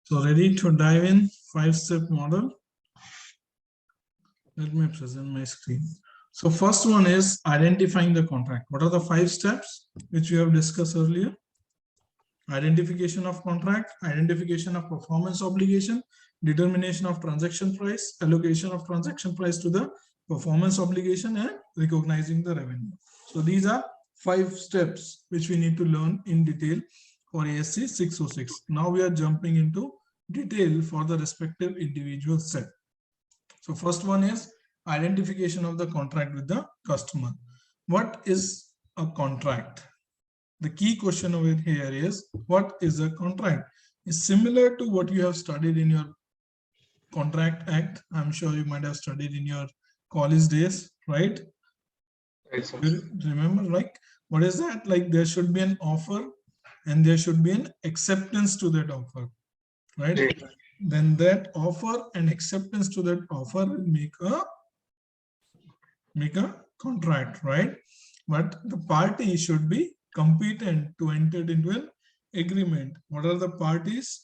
So ready to dive in 5-step model? Let me present my screen. So first one is identifying the contract. What are the 5 steps which we have discussed earlier? Identification of contract, identification of performance obligation, determination of transaction price, allocation of transaction price to the performance obligation, and recognizing the revenue. So these are 5 steps which we need to learn in detail for ASC 606. Now we are jumping into detail for the respective individual step. So first one is identification of the contract with the customer. What is a contract? The key question over here is, what is a contract? It's similar to what you have studied in your Contract Act. I'm sure you might have studied in your college days, right? Right, sir. Remember, like, what is that? Like, there should be an offer and there should be an acceptance to that offer, right? Right. Then that offer and acceptance to that offer will make a contract, right? But the party should be competent to enter into an agreement. What are the parties?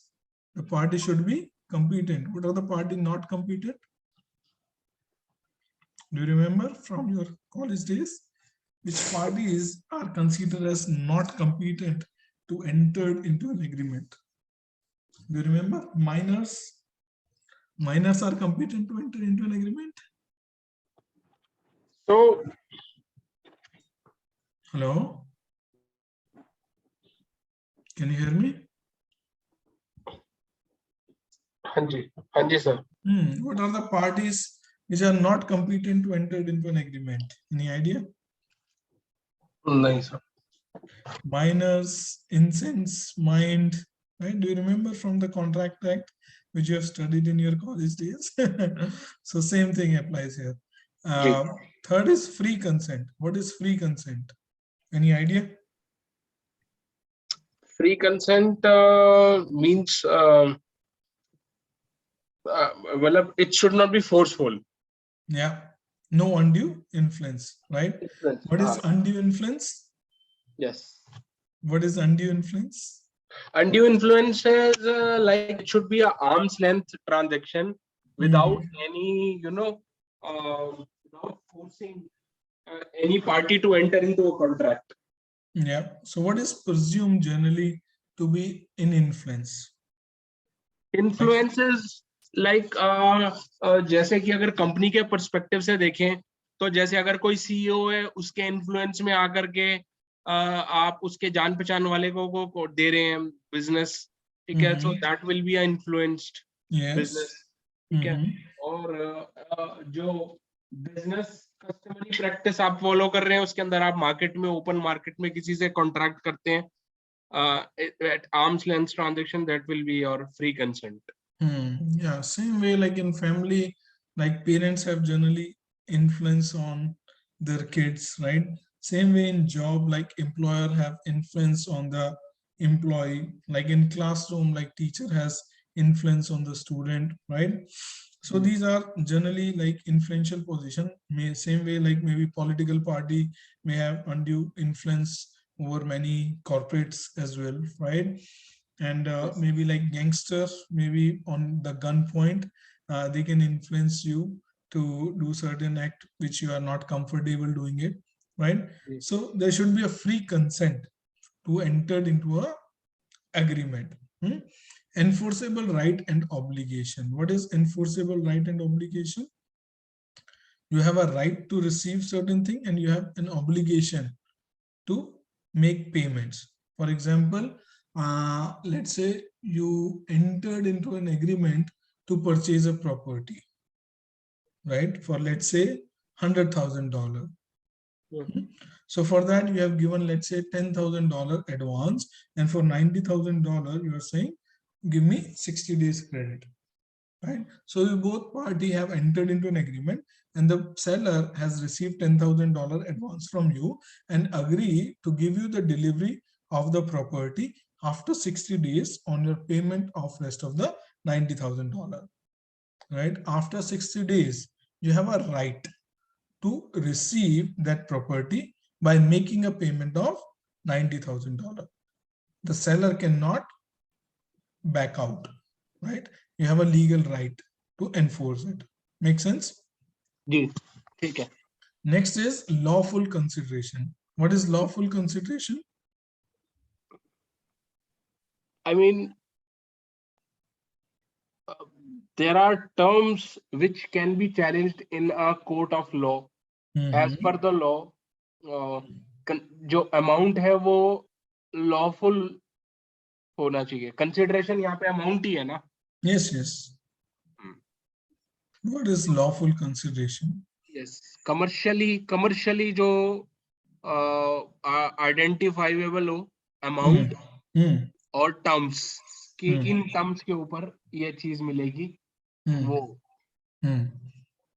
The party should be competent. What are the party not competent? Do you remember from your college days? Which parties are considered as not competent to enter into an agreement? Do you remember? Minors. Minors are competent to enter into an agreement. So, Hello? Can you hear me? Hanji, sir. What are the parties which are not competent to enter into an agreement? Any idea? Nice, sir. Minors, incense, mind, right? Do you remember from the Contract Act, which you have studied in your college days? So same thing applies here. Third is free consent. What is free consent? Any idea? Free consent means well, it should not be forceful. Yeah, no undue influence, right? Influence. What is undue influence? Yes. What is undue influence? Undue influence is like it should be an arm's length transaction without any, without forcing any party to enter into a contract. Yeah. So what is presumed generally to be in influence? Influence is like जैसे कि अगर company के perspective से देखें तो जैसे अगर कोई सीईओ है उसके इन्फ्लुएंस में आकर के आप उसके जान पहचान वाले को दे रहे हैं बिजनेस, ठीक है, so that will be influenced business, ठीक है. और जो बिजनेस कस्टमरी प्रैक्टिस आप फॉलो कर रहे हैं उसके अंदर आप मार्केट में, ओपन मार्केट में किसी से कॉन्ट्रैक्ट करते हैं at arm's length transaction, that will be your free consent. Yeah, same way like in family, like parents have generally influence on their kids, right? Same way in job, like employer have influence on the employee, like in classroom, like teacher has influence on the student, right? So these are generally like influential position. Same way like maybe political party may have undue influence over many corporates as well, right? And maybe like gangster, maybe on the gunpoint, they can influence you to do certain act which you are not comfortable doing it, right? So there should be a free consent to enter into a agreement. Enforceable right and obligation. What is enforceable right and obligation? You have a right to receive certain thing and you have an obligation to make payments. For example, let's say you entered into an agreement to purchase a property, right? For let's say $100,000. So for that you have given, let's say, $10,000 advance, and for $90,000 you are saying, give me 60 days credit, right? So you both party have entered into an agreement, and the seller has received $10,000 advance from you and agree to give you the delivery of the property after 60 days on your payment of rest of the $90,000, right? After 60 days, you have a right to receive that property by making a payment of $90,000. The seller cannot back out. right? You have a legal right to enforce it. Make sense? जी ठीक है. Next is lawful consideration. What is lawful consideration? I mean, there are terms which can be challenged in a court of law. As per the law, जो amount है वो lawful होना चाहिए. Consideration यहाँ पे amount ही है ना? Yes, yes. What is lawful consideration? Yes, commercially जो identifiable हो amount और terms कि इन terms के ऊपर ये चीज मिलेगी वो.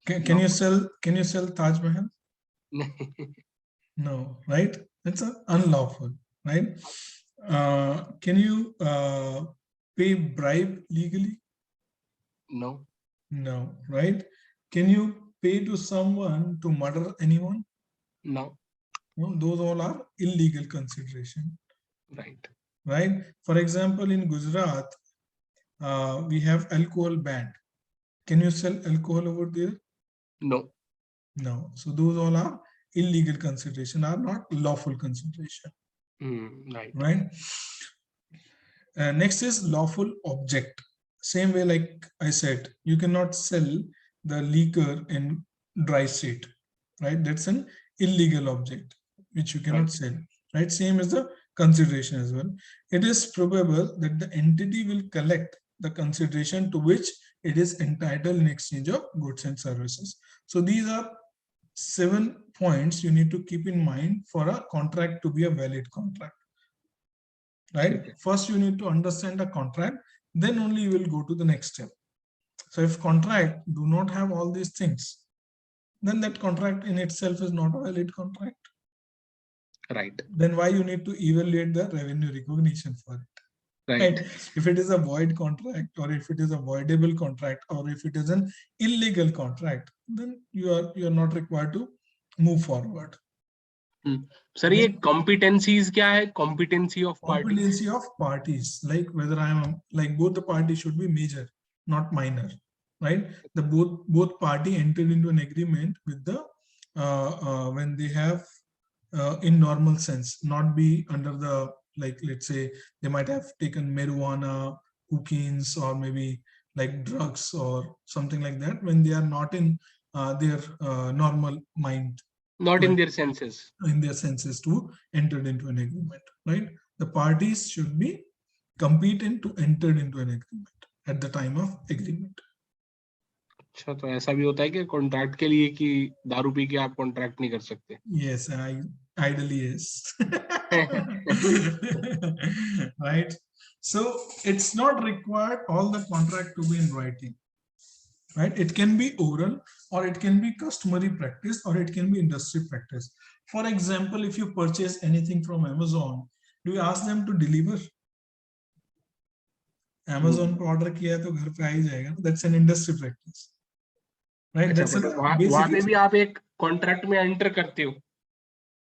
Can you sell Taj Mahal? नहीं. No, right? That's unlawful, right? Can you pay bribe legally? No. No, right? Can you pay to someone to murder anyone? No. No, those all are illegal consideration. Right. Right? For example, in Gujarat, we have alcohol banned. Can you sell alcohol over there? No. No. So those all are illegal consideration, are not lawful consideration. Right. Right? Next is lawful object. Same way, like I said, you cannot sell the liquor in dry state, right? That's an illegal object which you cannot sell, right? Same as the consideration as well. It is probable that the entity will collect the consideration to which it is entitled in exchange of goods and services. So these are 7 points you need to keep in mind for a contract to be a valid contract. Right? First, you need to understand the contract, then only you will go to the next step. So if contract do not have all these things, then that contract in itself is not a valid contract. Right. Then why you need to evaluate the revenue recognition for it? Right. If it is a void contract, or if it is a voidable contract, or if it is an illegal contract, then you are not required to move forward. Sir, ये competencies क्या है? Competency of parties. Competency of parties, like whether I am like both the parties should be major, not minor, right? The both party entered into an agreement with the when they have in normal sense, not be under the, like, let's say they might have taken marijuana, cocaines, or maybe like drugs or something like that, when they are not in their normal mind, not in their senses, to enter into an agreement, right? The parties should be competent to enter into an agreement at the time of agreement. अच्छा, तो ऐसा भी होता है कि contract के लिए कि दारू पी के आप कॉन्ट्रैक्ट नहीं कर सकते? Yes, ideally yes. Right? So it's not required all the contract to be in writing, right? It can be oral, or it can be customary practice, or it can be industry practice. For example, if you purchase anything from Amazon, do you ask them to deliver? Amazon को order किया तो घर पे आ ही जाएगा. That's an industry practice, right? That's वहाँ पे भी आप एक कॉन्ट्रैक्ट में एंटर करते हो?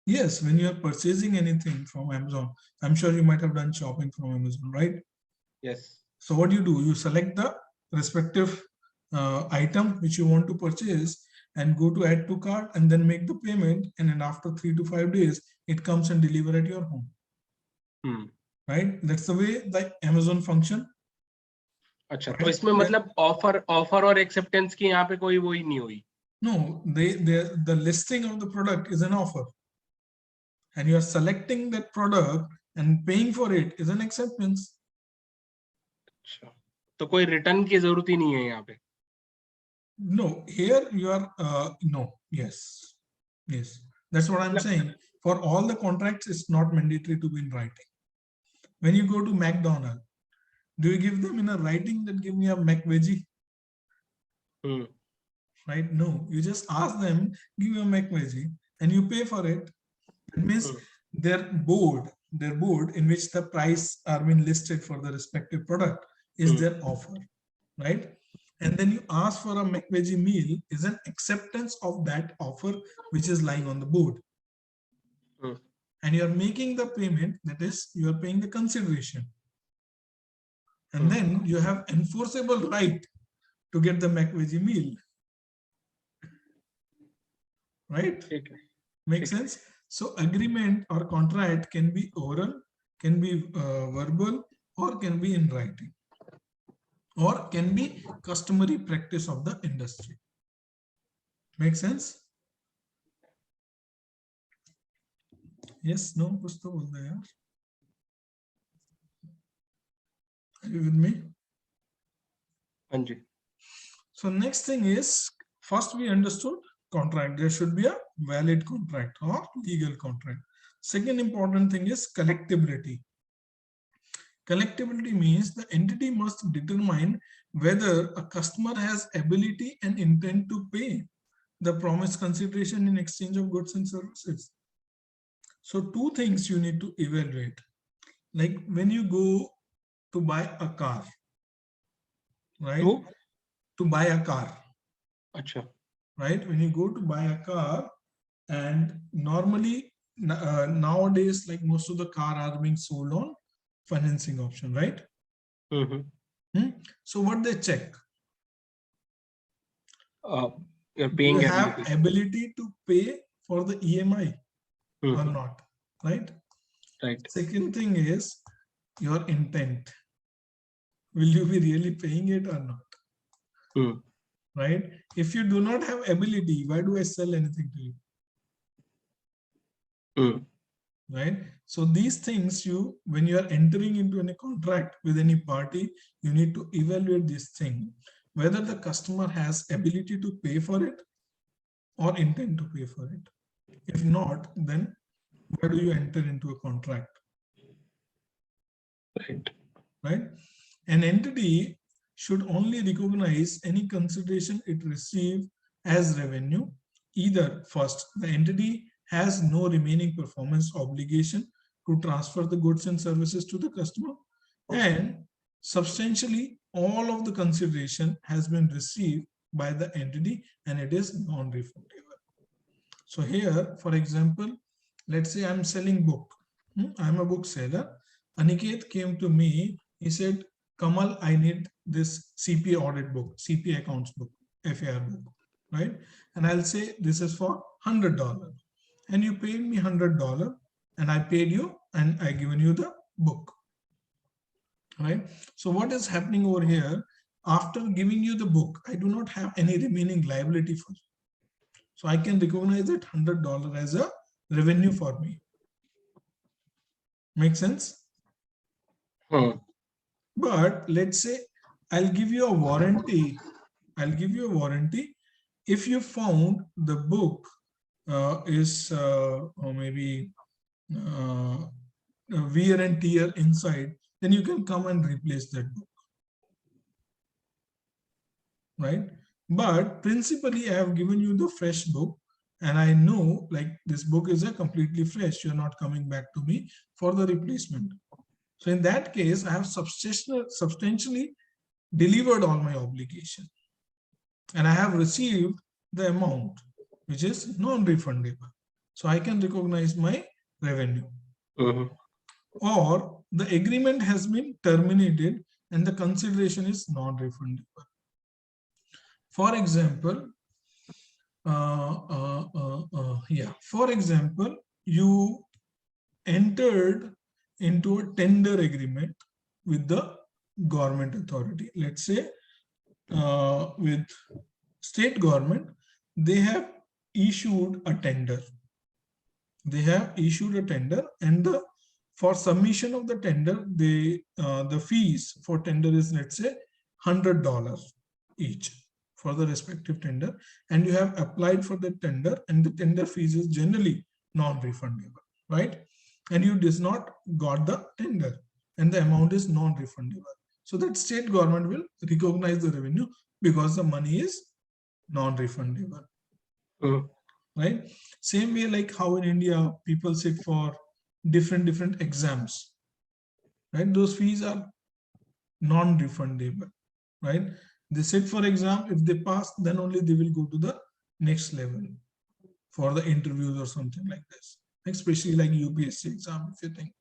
Yes, when you are purchasing anything from Amazon, I'm sure you might have done shopping from Amazon, right? Yes. So what do? You select the respective item which you want to purchase and go to add to cart and then make the payment, and then after 3 to 5 days, it comes and deliver at your home. Right? That's the way the Amazon function. अच्छा, तो इसमें मतलब offer और acceptance की यहाँ पे कोई वो ही नहीं हुई? No, the listing of the product is an offer, and you are selecting that product and paying for it is an acceptance. अच्छा, तो कोई रिटर्न की जरूरत ही नहीं है यहाँ पे? No, here you are no, yes, that's what I'm saying. For all the contracts, it's not mandatory to be in writing. When you go to McDonald's, do you give them in a writing that give me a McVeggie? Right? No, you just ask them, give me a McVeggie, and you pay for it. It means their board in which the price are being listed for the respective product is their offer, right? And then you ask for a McVeggie meal is an acceptance of that offer which is lying on the board. And you are making the payment, that is, you are paying the consideration. And then you have enforceable right to get the McVeggie meal. Right? Make sense? So agreement or contract can be oral, can be verbal, or can be in writing, or can be customary practice of the industry. Make sense? Yes, no, कुछ तो बोल दो यार. Are you with me? Anji. So next thing is, first we understood contract. There should be a valid contract or legal contract. Second important thing is collectibility. Collectibility means the entity must determine whether a customer has ability and intent to pay the promised consideration in exchange of goods and services. So two things you need to evaluate. Like when you go to buy a car, right? To buy a car. Achha. Right? When you go to buy a car, and normally nowadays, like most of the car are being sold on financing option, right? So what they check? You're paying. Do you have ability to pay for the EMI or not? Right? Right. Second thing is your intent. Will you be really paying it or not? Right? If you do not have ability, why do I sell anything to you? Right? So these things, when you are entering into any contract with any party, you need to evaluate this thing, whether the customer has ability to pay for it or intend to pay for it. If not, then why do you enter into a contract? Right? An entity should only recognize any consideration it receives as revenue. Either first, the entity has no remaining performance obligation to transfer the goods and services to the customer, and substantially all of the consideration has been received by the entity and it is non-refundable. So here, for example, let's say I'm selling book. I'm a book seller. Aniket came to me. He said, Kamal, I need this CPA audit book, CPA accounts book, FAR book, right? And I'll say this is for $100. And you paid me $100 and I paid you and I given you the book, right? So what is happening over here? After giving you the book, I do not have any remaining liability for you. So I can recognize that $100 as a revenue for me. Make sense? But let's say I'll give you a warranty. I'll give you a warranty. If you found the book is or maybe wear and tear inside, then you can come and replace that book. Right? But principally, I have given you the fresh book and I know like this book is a completely fresh. You're not coming back to me for the replacement. So in that case, I have substantially delivered all my obligation and I have received the amount which is non-refundable. So I can recognize my revenue. Or the agreement has been terminated and the consideration is non-refundable. For example, for example, you entered into a tender agreement with the government authority. Let's say with state government, they have issued a tender. They have issued a tender, and for submission of the tender, the fees for tender is, let's say, $100 each for the respective tender, and you have applied for the tender, and the tender fees is generally non-refundable, right? And you did not got the tender, and the amount is non-refundable. So that state government will recognize the revenue because the money is non-refundable. Right? Same way like how in India people sit for different exams, right? Those fees are non-refundable, right? They sit for exam. If they pass, then only they will go to the next level for the interviews or something like this, especially like UPSC exam, if you think.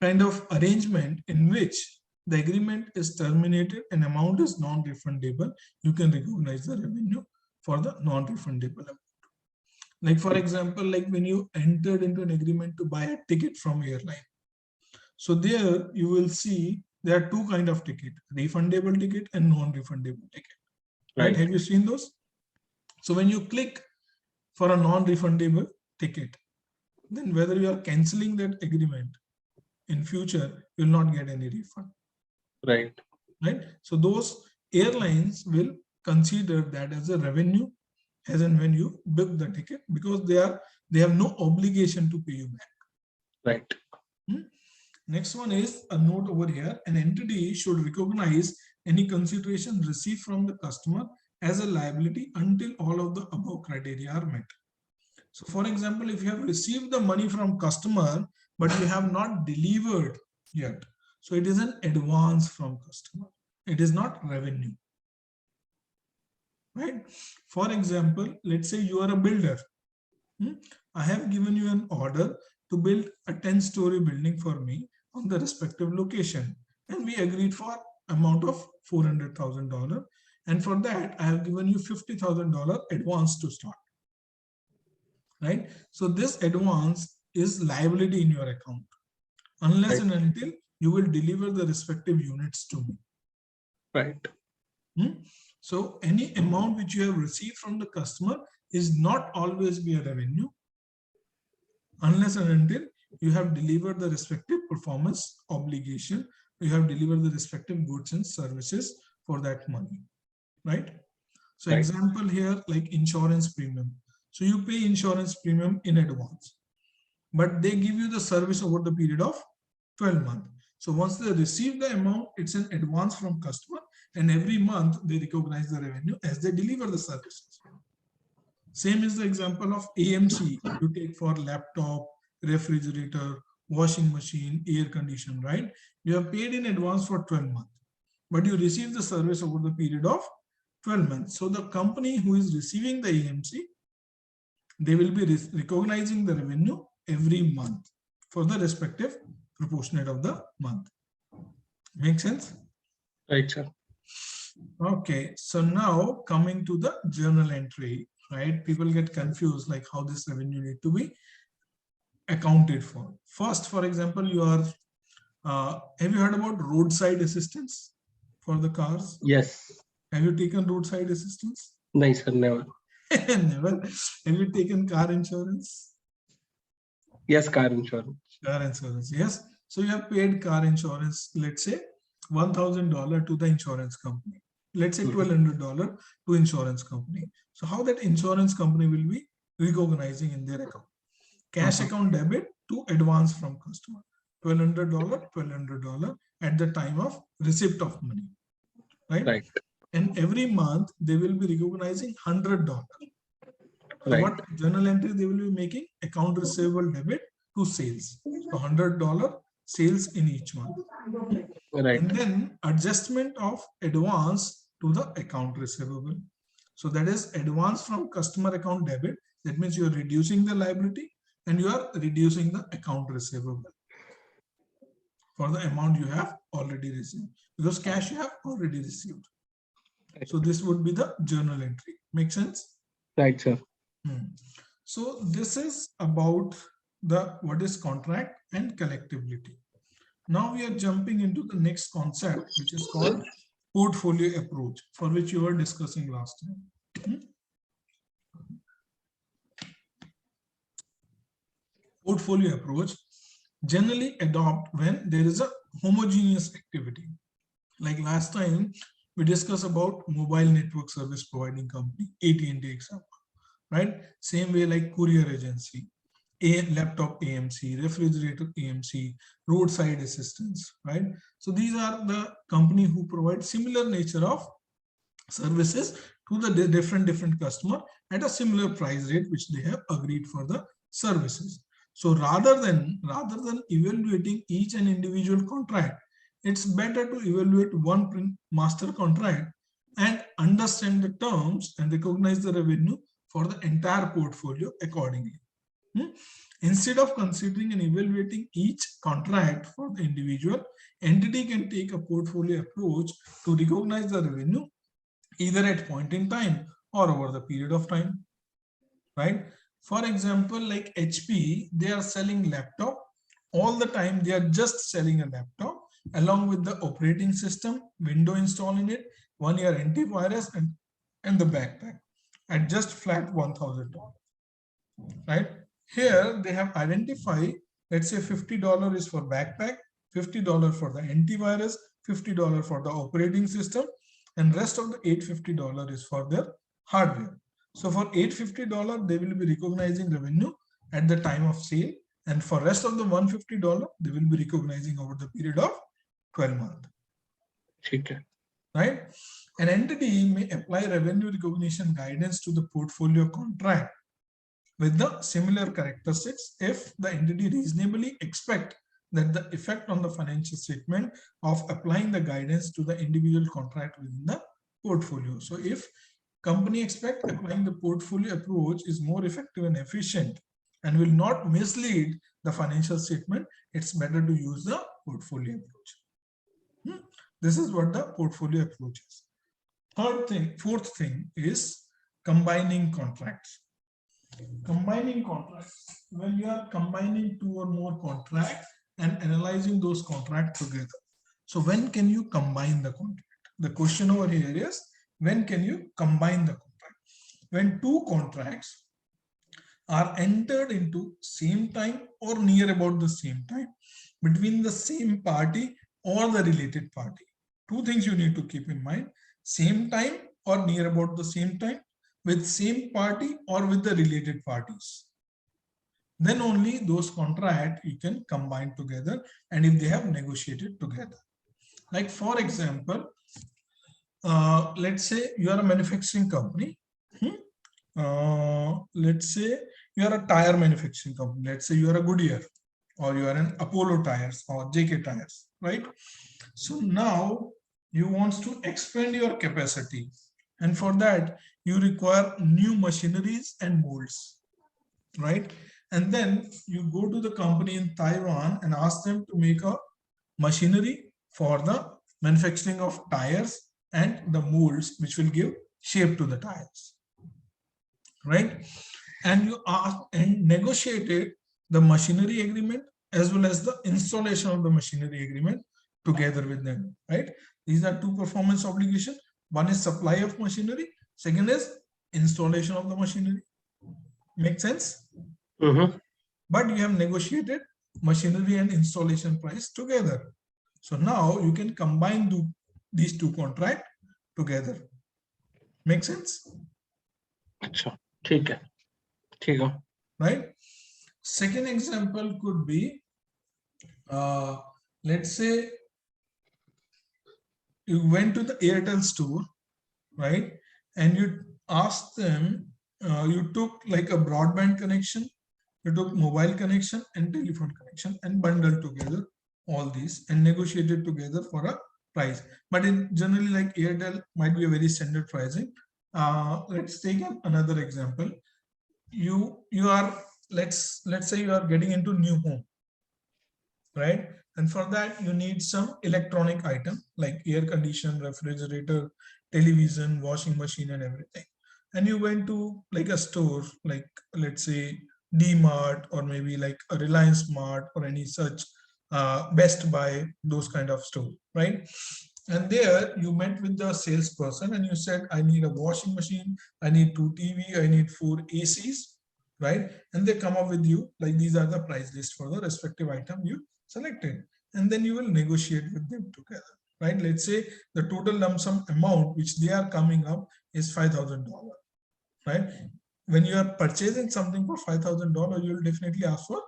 kind of arrangement in which the agreement is terminated and amount is non-refundable, you can recognize the revenue for the non-refundable amount. Like for example, like when you entered into an agreement to buy a ticket from airline. So there you will see there are two kind of ticket, refundable ticket and non-refundable ticket. Right? Have you seen those? So when you click for a non-refundable ticket, then whether you are canceling that agreement in future, you will not get any refund. Right. So those airlines will consider that as a revenue as and when you book the ticket, because they have no obligation to pay you back. Right. Next one is a note over here. An entity should recognize any consideration received from the customer as a liability until all of the above criteria are met. So for example, if you have received the money from customer, but you have not delivered yet, so it is an advance from customer. It is not revenue. Right? For example, let's say you are a builder. I have given you an order to build a 10-story building for me on the respective location, and we agreed for amount of $400,000, and for that I have given you $50,000 advance to start. Right? So this advance is liability in your account unless and until you will deliver the respective units to me. Right. So any amount which you have received from the customer is not always be a revenue unless and until you have delivered the respective performance obligation, you have delivered the respective goods and services for that money. Right? So example here, like insurance premium. So you pay insurance premium in advance, but they give you the service over the period of 12 months. So once they receive the amount, it's an advance from customer, and every month they recognize the revenue as they deliver the services. Same is the example of AMC you take for laptop, refrigerator, washing machine, air conditioner, right? You have paid in advance for 12 months, but you receive the service over the period of 12 months. So the company who is receiving the AMC, they will be recognizing the revenue every month for the respective proportionate of the month. Make sense? Right, sir. Okay, so now coming to the journal entry, right? People get confused like how this revenue need to be accounted for. First, for example, you are, have you heard about roadside assistance for the cars? Yes. Have you taken roadside assistance? No, sir, never. Never. Have you taken car insurance? Yes, car insurance. Car insurance, yes. So you have paid car insurance, let's say $1,000 to the insurance company. Let's say $1,200 to insurance company. So how that insurance company will be recognizing in their account? Cash account debit to advance from customer. $1,200 at the time of receipt of money. Right? And every month they will be recognizing $100. So what journal entry they will be making? Account receivable debit to sales. So $100 sales in each month. Right. And then adjustment of advance to the account receivable. So that is advance from customer account debit. That means you are reducing the liability and you are reducing the account receivable for the amount you have already received, because cash you have already received. So this would be the journal entry. Make sense? Right, sir. So this is about the what is contract and collectibility. Now we are jumping into the next concept, which is called portfolio approach, for which you were discussing last time. Portfolio approach generally adopt when there is a homogeneous activity. Like last time we discussed about mobile network service providing company, AT&T example, right? Same way like courier agency, laptop AMC, refrigerator AMC, roadside assistance, right? So these are the company who provide similar nature of services to the different customer at a similar price rate which they have agreed for the services. So rather than evaluating each and individual contract, it's better to evaluate one master contract and understand the terms and recognize the revenue for the entire portfolio accordingly. Instead of considering and evaluating each contract for the individual, entity can take a portfolio approach to recognize the revenue either at point in time or over the period of time, right? For example, like HP, they are selling laptop all the time. They are just selling a laptop along with the operating system, window install in it, 1 year antivirus, and the backpack at just flat $1,000, right? Here they have identified, let's say $50 is for backpack, $50 for the antivirus, $50 for the operating system, and rest of the $850 is for their hardware. So for $850, they will be recognizing revenue at the time of sale, and for rest of the $150, they will be recognizing over the period of 12 months. Okay. Right? An entity may apply revenue recognition guidance to the portfolio contract with the similar characteristics if the entity reasonably expect that the effect on the financial statement of applying the guidance to the individual contract within the portfolio. So if company expect applying the portfolio approach is more effective and efficient and will not mislead the financial statement, it's better to use the portfolio approach. This is what the portfolio approach is. Fourth thing is combining contracts. Combining contracts. When you are combining two or more contracts and analyzing those contracts together. So when can you combine the contract? The question over here is, when can you combine the contract? When two contracts are entered into same time or near about the same time between the same party or the related party. Two things you need to keep in mind: same time or near about the same time, with same party or with the related parties. Then only those contracts you can combine together, and if they have negotiated together. Like for example, let's say you are a manufacturing company. Let's say you are a tire manufacturing company. Let's say you are a Goodyear, or you are an Apollo tires or JK tires, right? So now you want to expand your capacity, and for that you require new machineries and molds, right? And then you go to the company in Taiwan and ask them to make a machinery for the manufacturing of tires and the molds which will give shape to the tires, right? And you ask and negotiated the machinery agreement as well as the installation of the machinery agreement together with them, right? These are two performance obligations. One is supply of machinery, second is installation of the machinery. Make sense? But you have negotiated machinery and installation price together. So now you can combine these two contracts together. Make sense? अच्छा, ठीक है. Right? Second example could be, let's say you went to the Airtel store, right? And you asked them, you took like a broadband connection, you took mobile connection and telephone connection and bundled together all these and negotiated together for a price. But in generally, like Airtel might be a very standard pricing. Let's take another example. You are, let's say you are getting into new home, right? And for that you need some electronic item like air conditioner, refrigerator, television, washing machine, and everything. And you went to like a store, like let's say D-Mart or maybe like a Reliance Mart or any such Best Buy, those kind of store, right? And there you met with the salesperson and you said, I need a washing machine, I need 2 TV, I need 4 ACs, right? And they come up with you like these are the price list for the respective item you selected, and then you will negotiate with them together, right? Let's say the total lump sum amount which they are coming up is $5,000, right? When you are purchasing something for $5,000, you will definitely ask for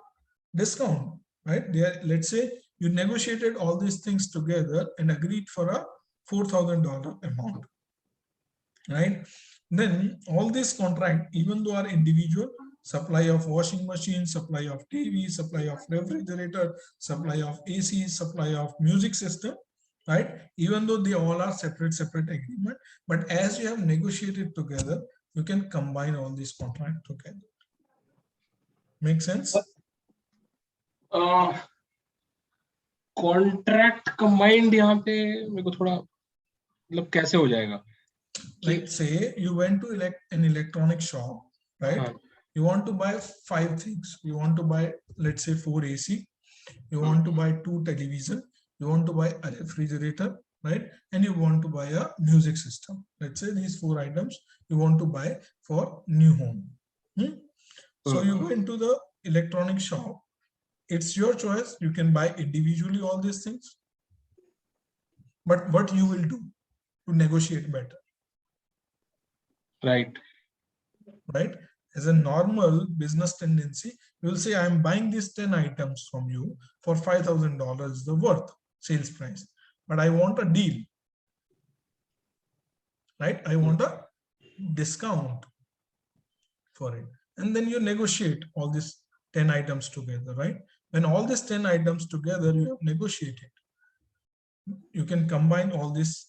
discount, right? There, let's say you negotiated all these things together and agreed for a $4,000 amount, right? Then all this contract, even though are individual, supply of washing machine, supply of TV, supply of refrigerator, supply of AC, supply of music system, right? Even though they all are separate agreement, but as you have negotiated together, you can combine all these contracts together. Make sense? Contract combined यहाँ पे मेरे को थोड़ा मतलब कैसे हो जाएगा? Like say you went to an electronic shop, right? हाँ. You want to buy 5 things. You want to buy, let's say, 4 AC. You want to buy 2 television. You want to buy a refrigerator, right? And you want to buy a music system. Let's say these 4 items you want to buy for new home. So you went to the electronic shop. It's your choice. You can buy individually all these things. But what you will do to negotiate better? Right. As a normal business tendency, you will say, I'm buying these 10 items from you for $5,000 the worth sales price, but I want a deal, right? I want a discount for it. And then you negotiate all these 10 items together, right? When all these 10 items together you have negotiated, you can combine all these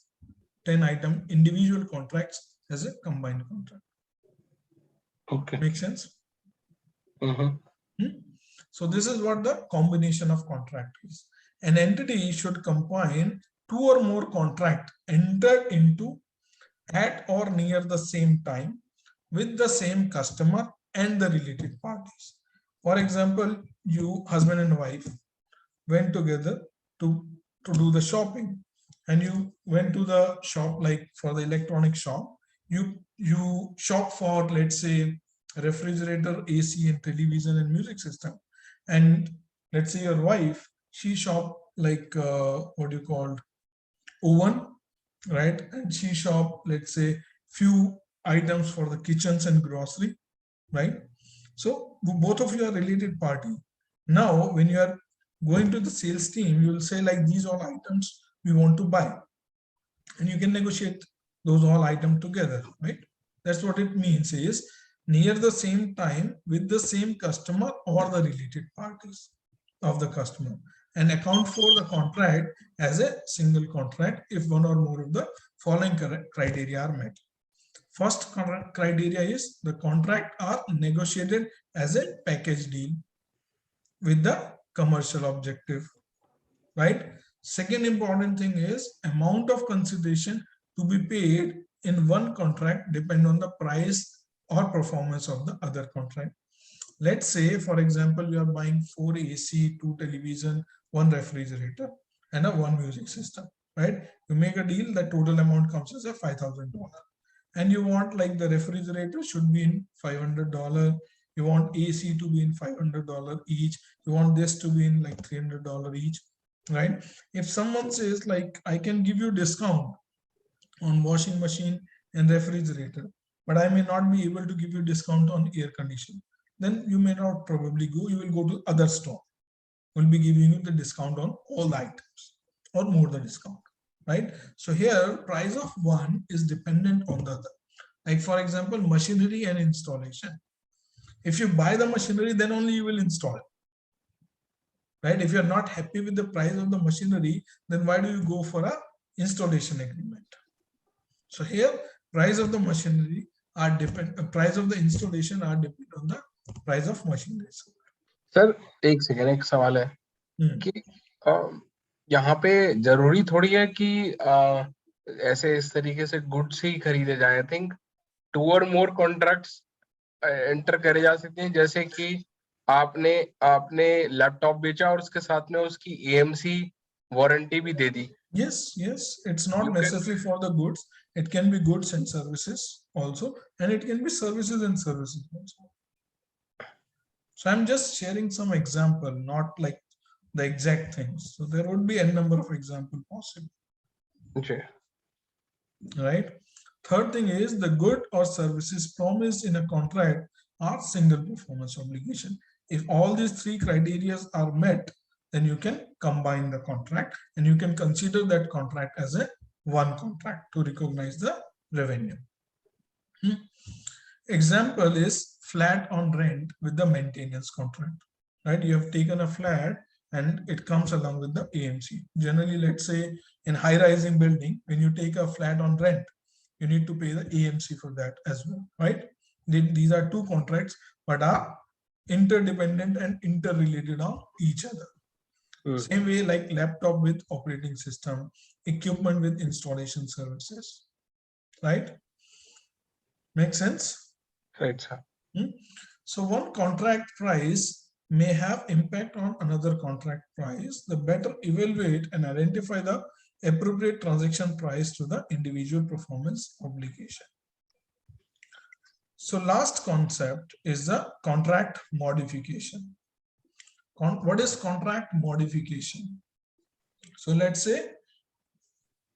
10 item individual contracts as a combined contract. Okay. Make sense? So this is what the combination of contract is. An entity should combine 2 or more contract entered into at or near the same time with the same customer and the related parties. For example, you husband and wife went together to do the shopping, and you went to the shop, like for the electronic shop, you shop for, let's say, refrigerator, AC and television and music system. And let's say your wife, she shop like what you call oven, right? And she shop, let's say, few items for the kitchens and grocery, right? So both of you are related party. Now when you are going to the sales team, you will say like, these all items we want to buy, and you can negotiate those all items together, right? That's what it means, is near the same time with the same customer or the related parties of the customer, and account for the contract as a single contract if one or more of the following criteria are met. First criteria is the contract are negotiated as a package deal with the commercial objective, right? Second important thing is amount of consideration to be paid in one contract depend on the price or performance of the other contract. Let's say, for example, you are buying 4 AC, 2 television, 1 refrigerator, and a 1 music system, right? You make a deal, the total amount comes as a $5,000. And you want like the refrigerator should be in $500. You want AC to be in $500 each. You want this to be in like $300 each, right? If someone says like, I can give you discount on washing machine and refrigerator, but I may not be able to give you discount on air conditioner, then you may not probably go. You will go to other store. Will be giving you the discount on all the items or more the discount, right? So here price of one is dependent on the other. Like for example, machinery and installation. If you buy the machinery, then only you will install it, right? If you're not happy with the price of the machinery, then why do you go for a installation agreement? So here price of the machinery are price of the installation are dependent on the price of machinery. Sir एक second, एक सवाल है कि यहाँ पे जरूरी थोड़ी है कि ऐसे इस तरीके से गुड्स ही खरीदे जाए. आई थिंक 2 और मोर कॉन्ट्रैक्ट्स एंटर करे जा सकते हैं, जैसे कि आपने लैपटॉप बेचा और उसके साथ में उसकी AMC वारंटी भी दे दी. Yes, it's not necessary for the goods. It can be goods and services also, and it can be services and services also. So I'm just sharing some example, not like the exact things. So there would be a number of examples possible. Okay. Right. Third thing is the good or services promised in a contract are single performance obligation. If all these 3 criteria are met, then you can combine the contract and you can consider that contract as a one contract to recognize the revenue. Example is flat on rent with the maintenance contract, right? You have taken a flat and it comes along with the AMC. Generally, let's say in high-rising building, when you take a flat on rent, you need to pay the AMC for that as well, right? These are 2 contracts, but are interdependent and interrelated on each other. Same way like laptop with operating system, equipment with installation services, right? Make sense? Right, sir. So one contract price may have impact on another contract price. The better evaluate and identify the appropriate transaction price to the individual performance obligation. So last concept is the contract modification. What is contract modification? So let's say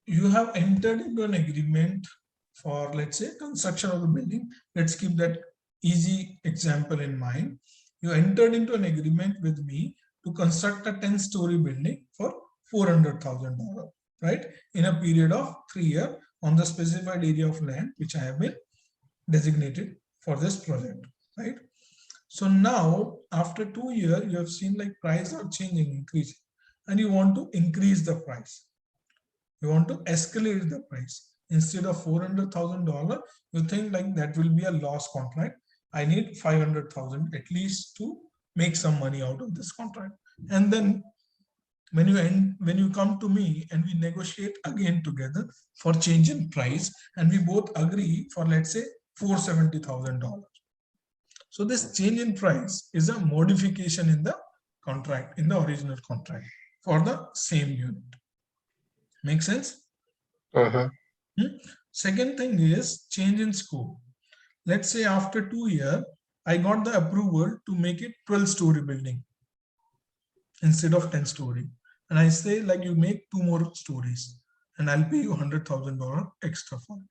you have entered into an agreement for, let's say, construction of the building. Let's keep that easy example in mind. You entered into an agreement with me to construct a 10-story building for $400,000, right? In a period of 3 years on the specified area of land which I have been designated for this project, right? So now after 2 years, you have seen like price are changing, increasing, and you want to increase the price. You want to escalate the price. Instead of $400,000, you think like that will be a loss contract. I need 500,000 at least to make some money out of this contract. And then when you come to me and we negotiate again together for change in price, and we both agree for, let's say, $470,000. So this change in price is a modification in the contract, in the original contract for the same unit. Make sense? Second thing is change in scope. Let's say after 2 years, I got the approval to make it 12-story building instead of 10-story. And I say like you make 2 more stories and I'll pay you $100,000 extra for it.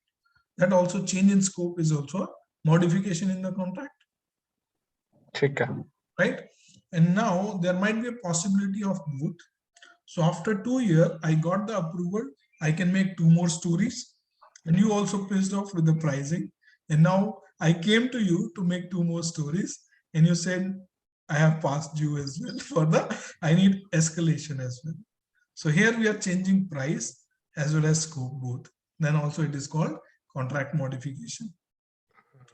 That also change in scope is also a modification in the contract. Right? And now there might be a possibility of both. So after 2 years, I got the approval. I can make 2 more stories. And you also pissed off with the pricing. And now I came to you to make 2 more stories. And you said, I have passed you as well for the, I need escalation as well. So here we are changing price as well as scope both. Then also it is called contract modification.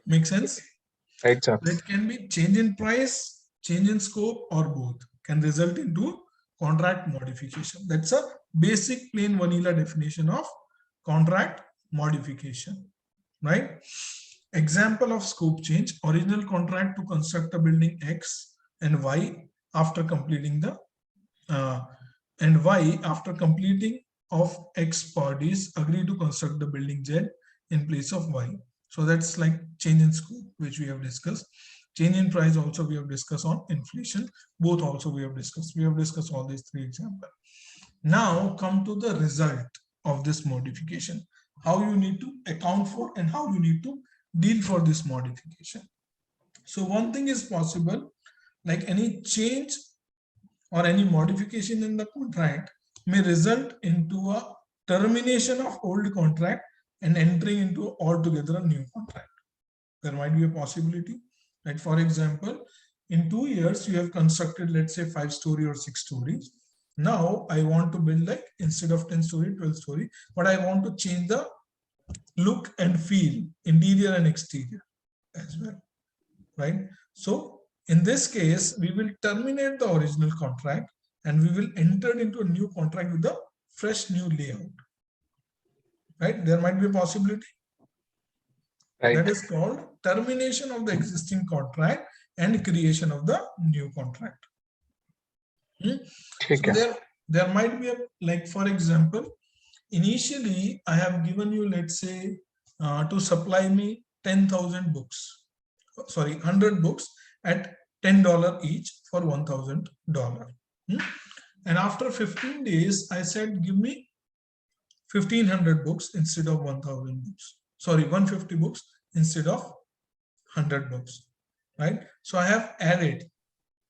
Make sense? Right, sir. It can be change in price, change in scope, or both can result into contract modification. That's a basic plain vanilla definition of contract modification, right? Example of scope change: original contract to construct a building X and Y after completing the and Y after completing of X parties agree to construct the building Z in place of Y. So that's like change in scope, which we have discussed. Change in price also we have discussed on inflation. Both also we have discussed. We have discussed all these 3 examples. Now come to the result of this modification. How you need to account for and how you need to deal for this modification. So one thing is possible, like any change or any modification in the contract may result into a termination of old contract and entering into altogether a new contract. There might be a possibility. Like for example, in 2 years, you have constructed, let's say 5-story or 6 stories. Now I want to build like instead of 10-story, 12-story, but I want to change the look and feel, interior and exterior as well, right? So in this case, we will terminate the original contract and we will enter into a new contract with a fresh new layout. Right? There might be a possibility. Right. That is called termination of the existing contract and creation of the new contract. So there might be a, like for example, initially I have given you, let's say, to supply me 10,000 books, sorry, 100 books at $10 each for $1,000. And after 15 days, I said, give me 1,500 books instead of 1,000 books. Sorry, 150 books instead of 100 books, right? So I have added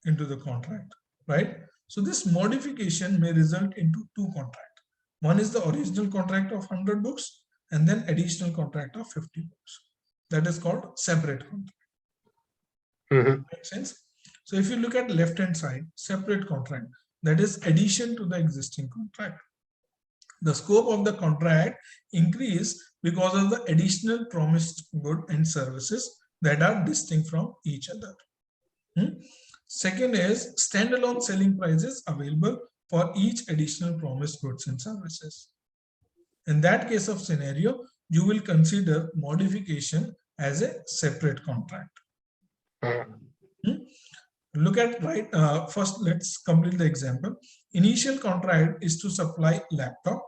into the contract, right? So this modification may result into 2 contracts. One is the original contract of 100 books and then additional contract of 50 books. That is called separate contract. Makes sense? So if you look at left-hand side, separate contract, that is addition to the existing contract. The scope of the contract increase because of the additional promised goods and services that are distinct from each other. Second is standalone selling prices available for each additional promised goods and services. In that case of scenario, you will consider modification as a separate contract. Look at first let's complete the example. Initial contract is to supply laptop,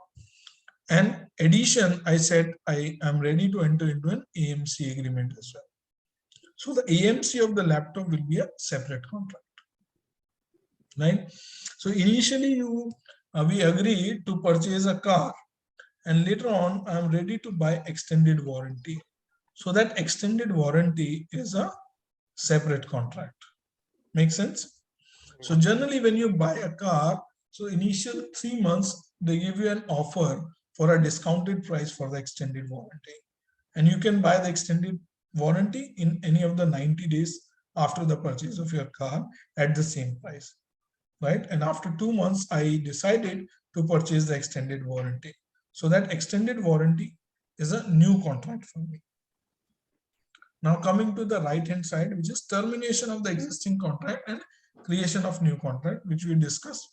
and addition, I said I am ready to enter into an AMC agreement as well. So the AMC of the laptop will be a separate contract, right? So initially we agree to purchase a car, and later on I am ready to buy extended warranty. So that extended warranty is a separate contract. Make sense? So generally when you buy a car, so initial 3 months, they give you an offer for a discounted price for the extended warranty. And you can buy the extended warranty in any of the 90 days after the purchase of your car at the same price, right? And after 2 months, I decided to purchase the extended warranty. So that extended warranty is a new contract for me. Now coming to the right hand side, which is termination of the existing contract and creation of new contract, which we discussed,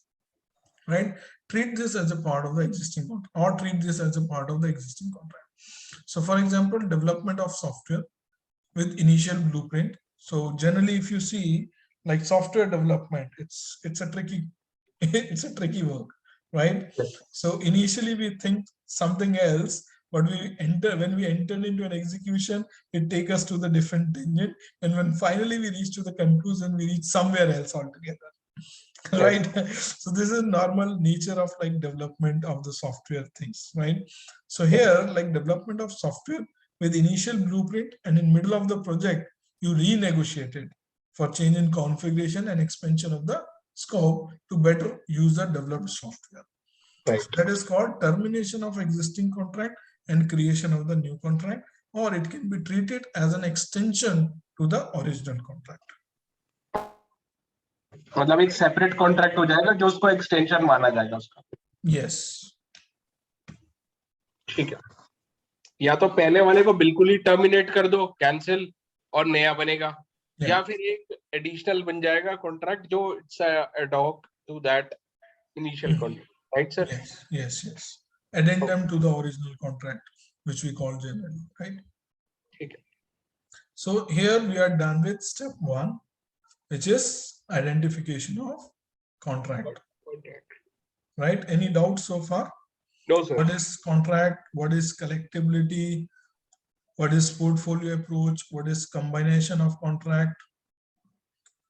right? Treat this as a part of the existing contract, or treat this as a part of the existing contract. So for example, development of software with initial blueprint. So generally, if you see like software development, it's a tricky work, right? So initially we think something else, but when we enter into an execution, it takes us to the different tangent, and when finally we reach to the conclusion, we reach somewhere else altogether. Right? So this is normal nature of like development of the software things, right? So here, like development of software with initial blueprint, and in middle of the project, you renegotiated for change in configuration and expansion of the scope to better use the developed software. Right. So that is called termination of existing contract and creation of the new contract, or it can be treated as an extension to the original contract. मतलब एक separate contract हो जाएगा जो उसको extension माना जाएगा उसका. Yes. ठीक है. या तो पहले वाले को बिल्कुल ही टर्मिनेट कर दो, कैंसिल, और नया बनेगा, या फिर एक एडिशनल बन जाएगा कॉन्ट्रैक्ट जो it's ad hoc to that initial contract, right sir? Yes. Addendum to the original contract, which we call generally, right? ठीक है. So here we are done with step 1, which is identification of contract. Right? Any doubts so far? No, sir. What is contract? What is collectibility? What is portfolio approach? What is combination of contract?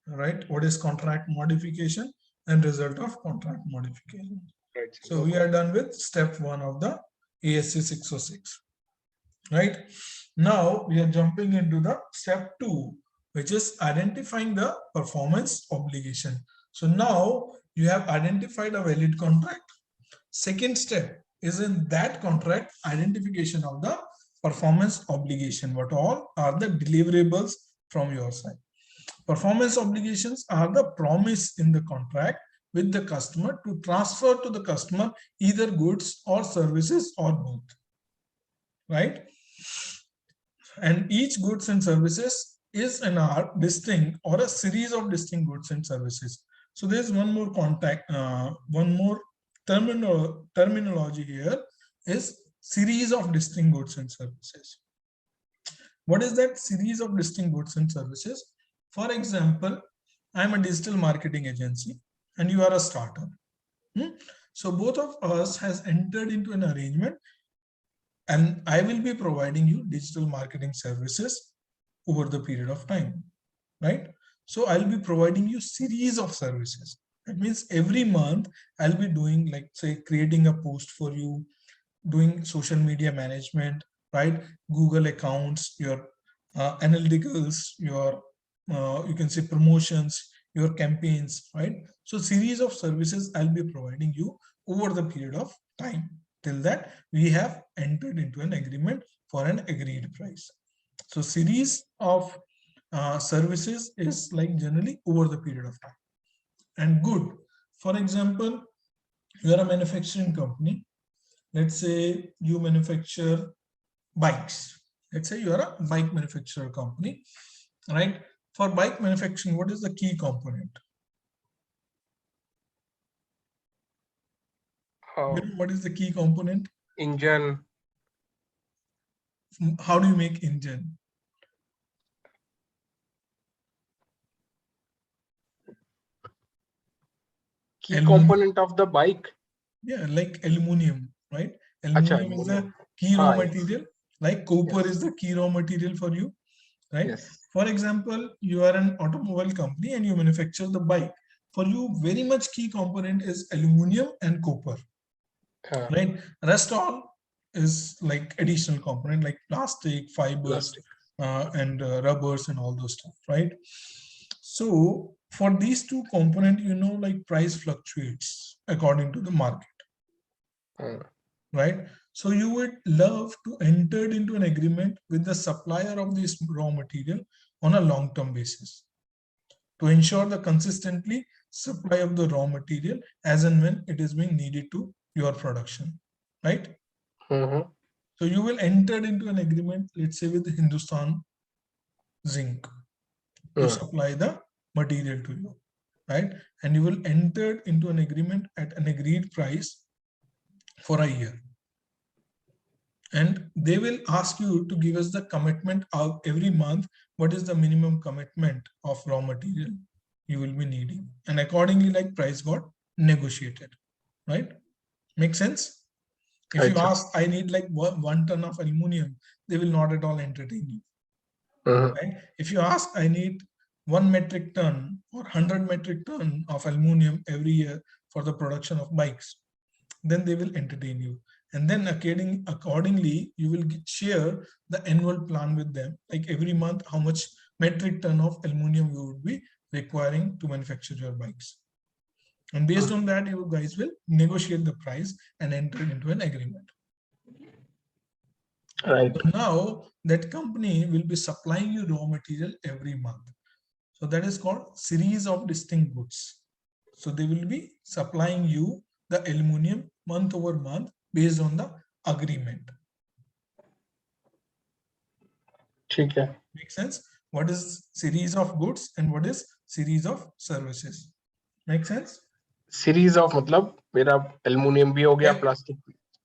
Right? What is contract modification and result of contract modification? Right. So we are done with step 1 of the ASC 606. Right? Now we are jumping into the step 2, which is identifying the performance obligation. So now you have identified a valid contract. Second step is in that contract identification of the performance obligation. What all are the deliverables from your side? Performance obligations are the promise in the contract with the customer to transfer to the customer either goods or services or both. Right? And each goods and services is an distinct or a series of distinct goods and services. So there's one more terminology here is series of distinct goods and services. What is that series of distinct goods and services? For example, I'm a digital marketing agency and you are a startup. So both of us has entered into an arrangement, and I will be providing you digital marketing services over the period of time, right? So I'll be providing you series of services. That means every month I'll be doing, like, say, creating a post for you, doing social media management, right? Google accounts, your analyticals, your you can say promotions, your campaigns, right? So series of services I'll be providing you over the period of time. Till that we have entered into an agreement for an agreed price. So series of services is like generally over the period of time. And good, for example, you are a manufacturing company. Let's say you manufacture bikes. Let's say you are a bike manufacturer company, right? For bike manufacturing, what is the key component? You know what is the key component? Engine. How do you make engine? Key component of the bike. Yeah, like aluminum, right? Acha, Aluminum is the key raw material. Like copper Yes. is the key raw material for you, right? Yes. For example, you are an automobile company and you manufacture the bike. For you, very much key component is aluminum and copper, right? Rest all is like additional component like plastic, fibers, and rubbers and all those stuff, right? So for these two components, you know, like price fluctuates according to the market, right? So you would love to enter into an agreement with the supplier of this raw material on a long-term basis to ensure the consistently supply of the raw material as and when it is being needed to your production, right? So you will enter into an agreement, let's say with Hindustan Zinc to supply the material to you, right? And you will enter into an agreement at an agreed price for a year. And they will ask you to give us the commitment of every month. What is the minimum commitment of raw material you will be needing? And accordingly, like price got negotiated, right? Make sense? If you ask, I need like 1 ton of aluminum, they will not at all entertain you. Right? If you ask, I need 1 metric ton or 100 metric ton of aluminum every year for the production of bikes, then they will entertain you. And then accordingly, you will share the annual plan with them, like every month, how much metric ton of aluminum you would be requiring to manufacture your bikes. And based on that, you guys will negotiate the price and enter into an agreement. Right. So now that company will be supplying you raw material every month. So that is called series of distinct goods. So they will be supplying you the aluminum month over month based on the agreement. Okay. Make sense? What is series of goods and what is series of services? Make sense? Series of मतलब मेरा aluminum भी हो गया, plastic.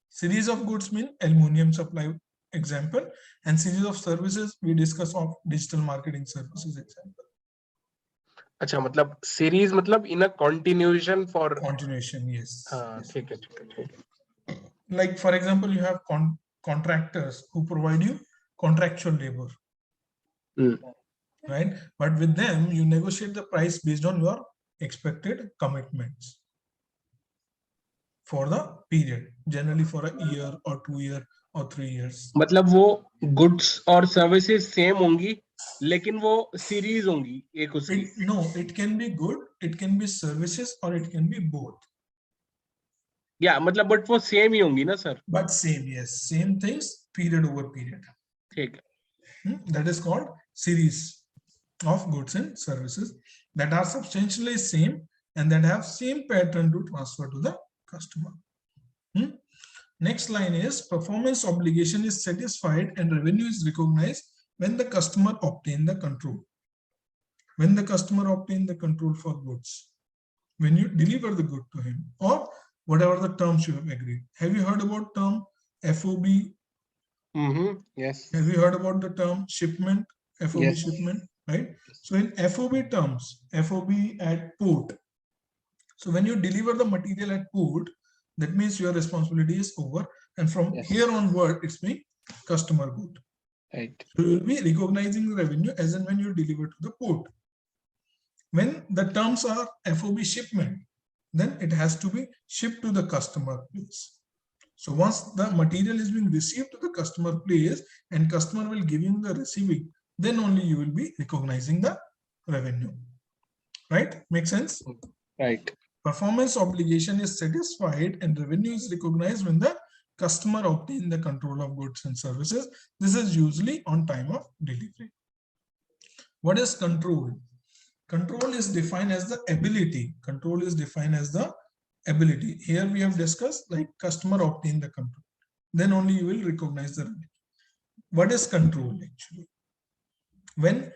Series of goods mean aluminum supply example, and series of services we discuss of digital marketing services example. अच्छा, मतलब series मतलब in a continuation for continuation, yes. ठीक है. Like for example, you have contractors who provide you contractual labor, right? But with them, you negotiate the price based on your expected commitments for the period, generally for a year or 2 years or 3 years. मतलब वो goods और services same होंगी, लेकिन वो series होंगी एक उसकी. No, it can be good, it can be services, or it can be both. Yeah, मतलब but वो same ही होंगी ना sir? But same, yes, same things, period over period. ठीक. That is called series of goods and services that are substantially same and that have same pattern to transfer to the customer. Next line is performance obligation is satisfied and revenue is recognized when the customer obtain the control. When the customer obtain the control for goods, when you deliver the good to him, or whatever the terms you have agreed. Have you heard about term FOB? Yes. Have you heard about the term shipment? FOB, yes. Shipment, right? So in FOB terms, FOB at port. So when you deliver the material at port, that means your responsibility is over, and from here onward, it's being customer good. Right. So you will be recognizing the revenue as and when you deliver to the port. When the terms are FOB shipment, then it has to be shipped to the customer place. So once the material is being received to the customer place and customer will give you the receiving, then only you will be recognizing the revenue. Right? Make sense? Right. Performance obligation is satisfied and revenue is recognized when the customer obtains the control of goods and services. This is usually on time of delivery. What is control? Control is defined as the ability. Control is defined as the ability. Here we have discussed like customer obtain the control. Then only you will recognize the revenue. What is control actually? When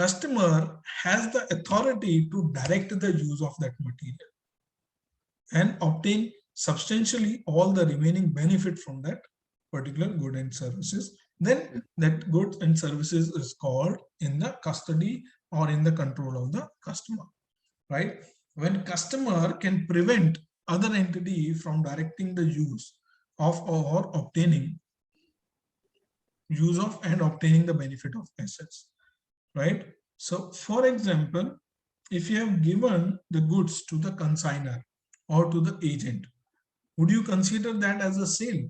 customer has the authority to direct the use of that material and obtain substantially all the remaining benefit from that particular good and services, then that goods and services is called in the custody or in the control of the customer, right? When customer can prevent other entity from directing the use of or obtaining use of and obtaining the benefit of assets, right? So for example, if you have given the goods to the consignor or to the agent, would you consider that as a sale?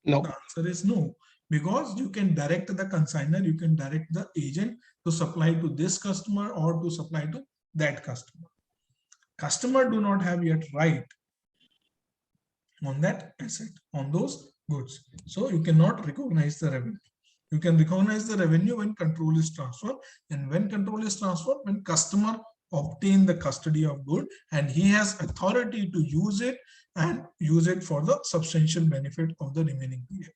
No. The answer is no, because you can direct the consignor, you can direct the agent to supply to this customer or to supply to that customer. Customer do not have yet right on that asset, on those goods. So you cannot recognize the revenue. You can recognize the revenue when control is transferred, and when control is transferred, when customer obtain the custody of good and he has authority to use it and use it for the substantial benefit of the remaining period,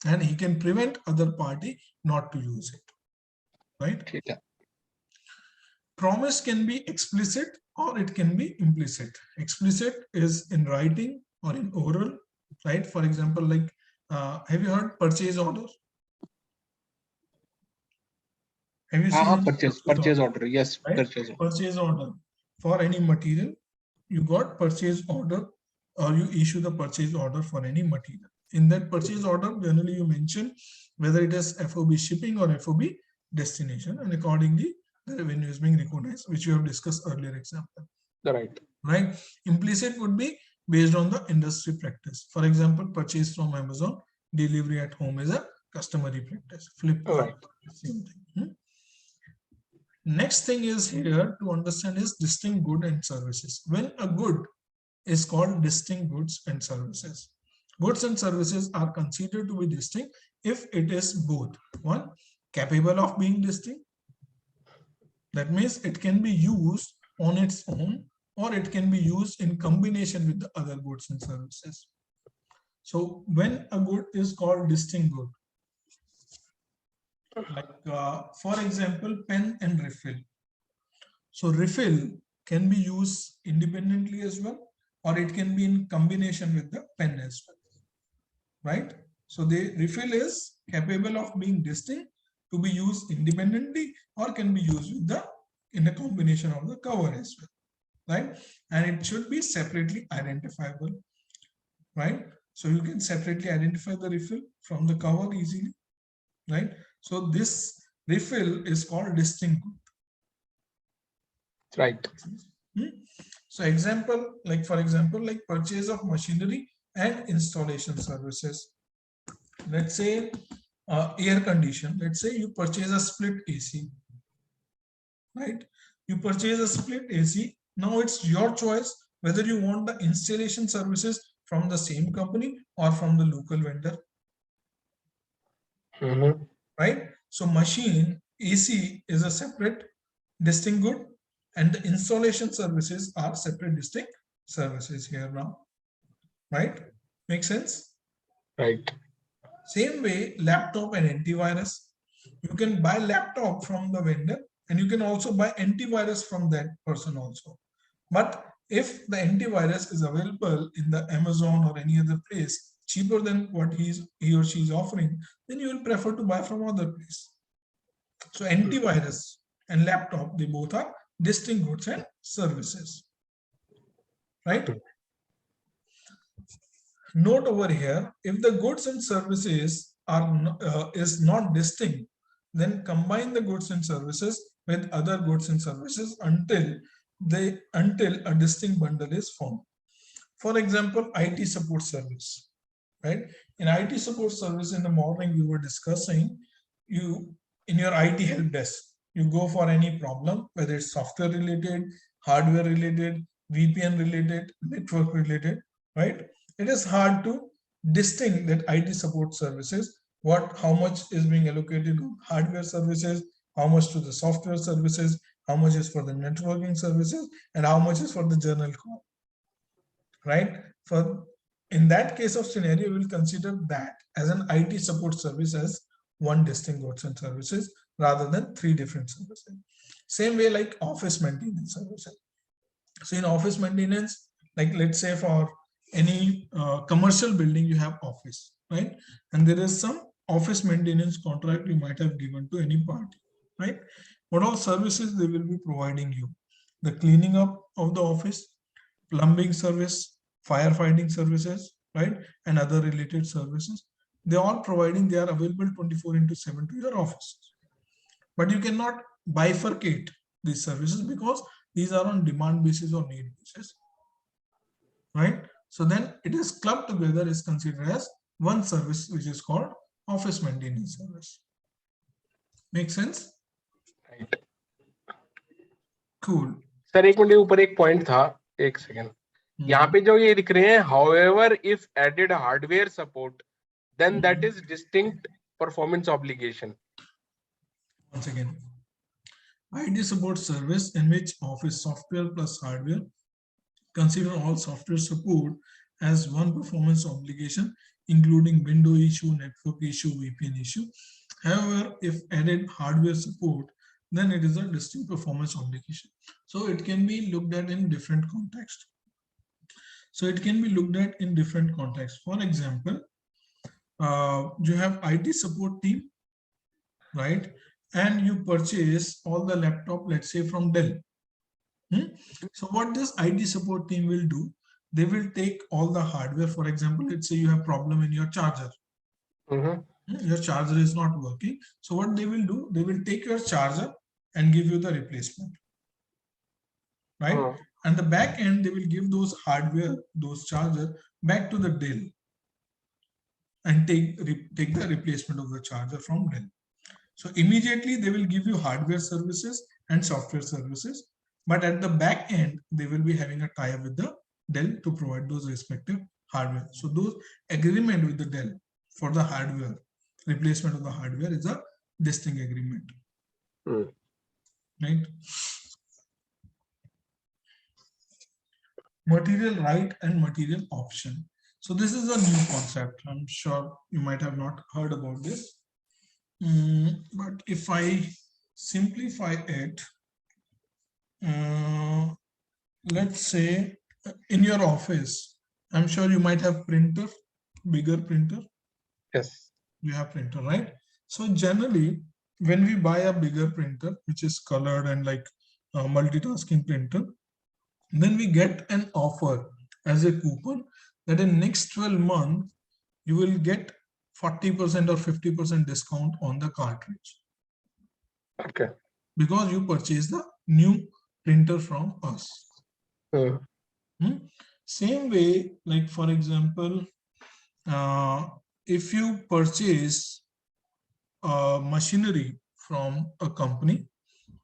and he can prevent other party not to use it, right? Okay. Promise can be explicit or it can be implicit. Explicit is in writing or in oral, right? For example, like have you heard purchase order? Have you seen purchase order? Yes, right? Purchase order for any material. You got purchase order, or you issue the purchase order for any material. In that purchase order, generally you mention whether it is FOB shipping or FOB destination, and accordingly the revenue is being recognized, which we have discussed earlier example. Right. Implicit would be based on the industry practice. For example, purchase from Amazon, delivery at home is a customary practice. Flipkart, same thing. Next thing is here to understand is distinct good and services. When a good is called distinct goods and services. Goods and services are considered to be distinct if it is both. One, capable of being distinct. That means it can be used on its own or it can be used in combination with the other goods and services. So when a good is called distinct good, like for example, pen and refill. So refill can be used independently as well, or it can be in combination with the pen as well, right? So the refill is capable of being distinct to be used independently or can be used with the in a combination of the cover as well, right? And it should be separately identifiable, right? So you can separately identify the refill from the cover easily, right? So this refill is called distinct good. Right. So example, like for example, like purchase of machinery and installation services. Let's say air condition. Let's say you purchase a split AC, right? You purchase a split AC. Now it's your choice whether you want the installation services from the same company or from the local vendor. Right? So machine AC is a separate distinct good and the installation services are separate distinct services here now. Right? Make sense? Right. Same way, laptop and antivirus. You can buy laptop from the vendor and you can also buy antivirus from that person also. But if the antivirus is available in the Amazon or any other place cheaper than what he or she is offering, then you will prefer to buy from other place. So antivirus and laptop, they both are distinct goods and services, right? Note over here, if the goods and services are is not distinct, then combine the goods and services with other goods and services until a distinct bundle is formed. For example, IT support service, right? In IT support service in the morning we were discussing, you in your IT help desk, you go for any problem, whether it's software related, hardware related, VPN related, network related, right? It is hard to distinct that IT support services, how much is being allocated to hardware services, how much to the software services, how much is for the networking services, and how much is for the journal call, right? For in that case of scenario, we'll consider that as an IT support service as one distinct goods and services rather than three different services. Same way like office maintenance services. So in office maintenance, like let's say for any commercial building, you have office, right? And there is some office maintenance contract you might have given to any party, right? What all services they will be providing you? The cleaning up of the office, plumbing service, firefighting services, right? And other related services. They are all providing, they are available 24/7 to your office. But you cannot bifurcate these services because these are on demand basis or need basis, right? So then it is clubbed together, is considered as one service, which is called office maintenance service. Make sense? Right. Cool. Sir एक minute ऊपर एक point था, एक second. यहाँ पे जो ये लिख रहे हैं, however if added hardware support, then that is distinct performance obligation. Once again, IT support service in which office software plus hardware, consider all software support as one performance obligation, including window issue, network issue, VPN issue. However, if added hardware support, then it is a distinct performance obligation. So it can be looked at in different contexts. For example, you have IT support team, right? And you purchase all the laptop, let's say from Dell. So what this IT support team will do, they will take all the hardware. For example, let's say you have problem in your charger. Your charger is not working. So what they will do, they will take your charger and give you the replacement, right? And the back end, they will give those hardware, those charger back to the Dell and take the replacement of the charger from Dell. So immediately they will give you hardware services and software services, but at the back end, they will be having a tie-up with the Dell to provide those respective hardware. So those agreement with the Dell for the hardware, replacement of the hardware is a distinct agreement, right? Material right and material option. So this is a new concept. I'm sure you might have not heard about this. But if I simplify it, let's say in your office, I'm sure you might have printer, bigger printer. Yes. You have printer, right? So generally, when we buy a bigger printer, which is colored and like a multitasking printer, then we get an offer as a coupon that in next 12 months, you will get 40% or 50% discount on the cartridge. Okay. Because you purchase the new printer from us. Same way, like for example, if you purchase machinery from a company,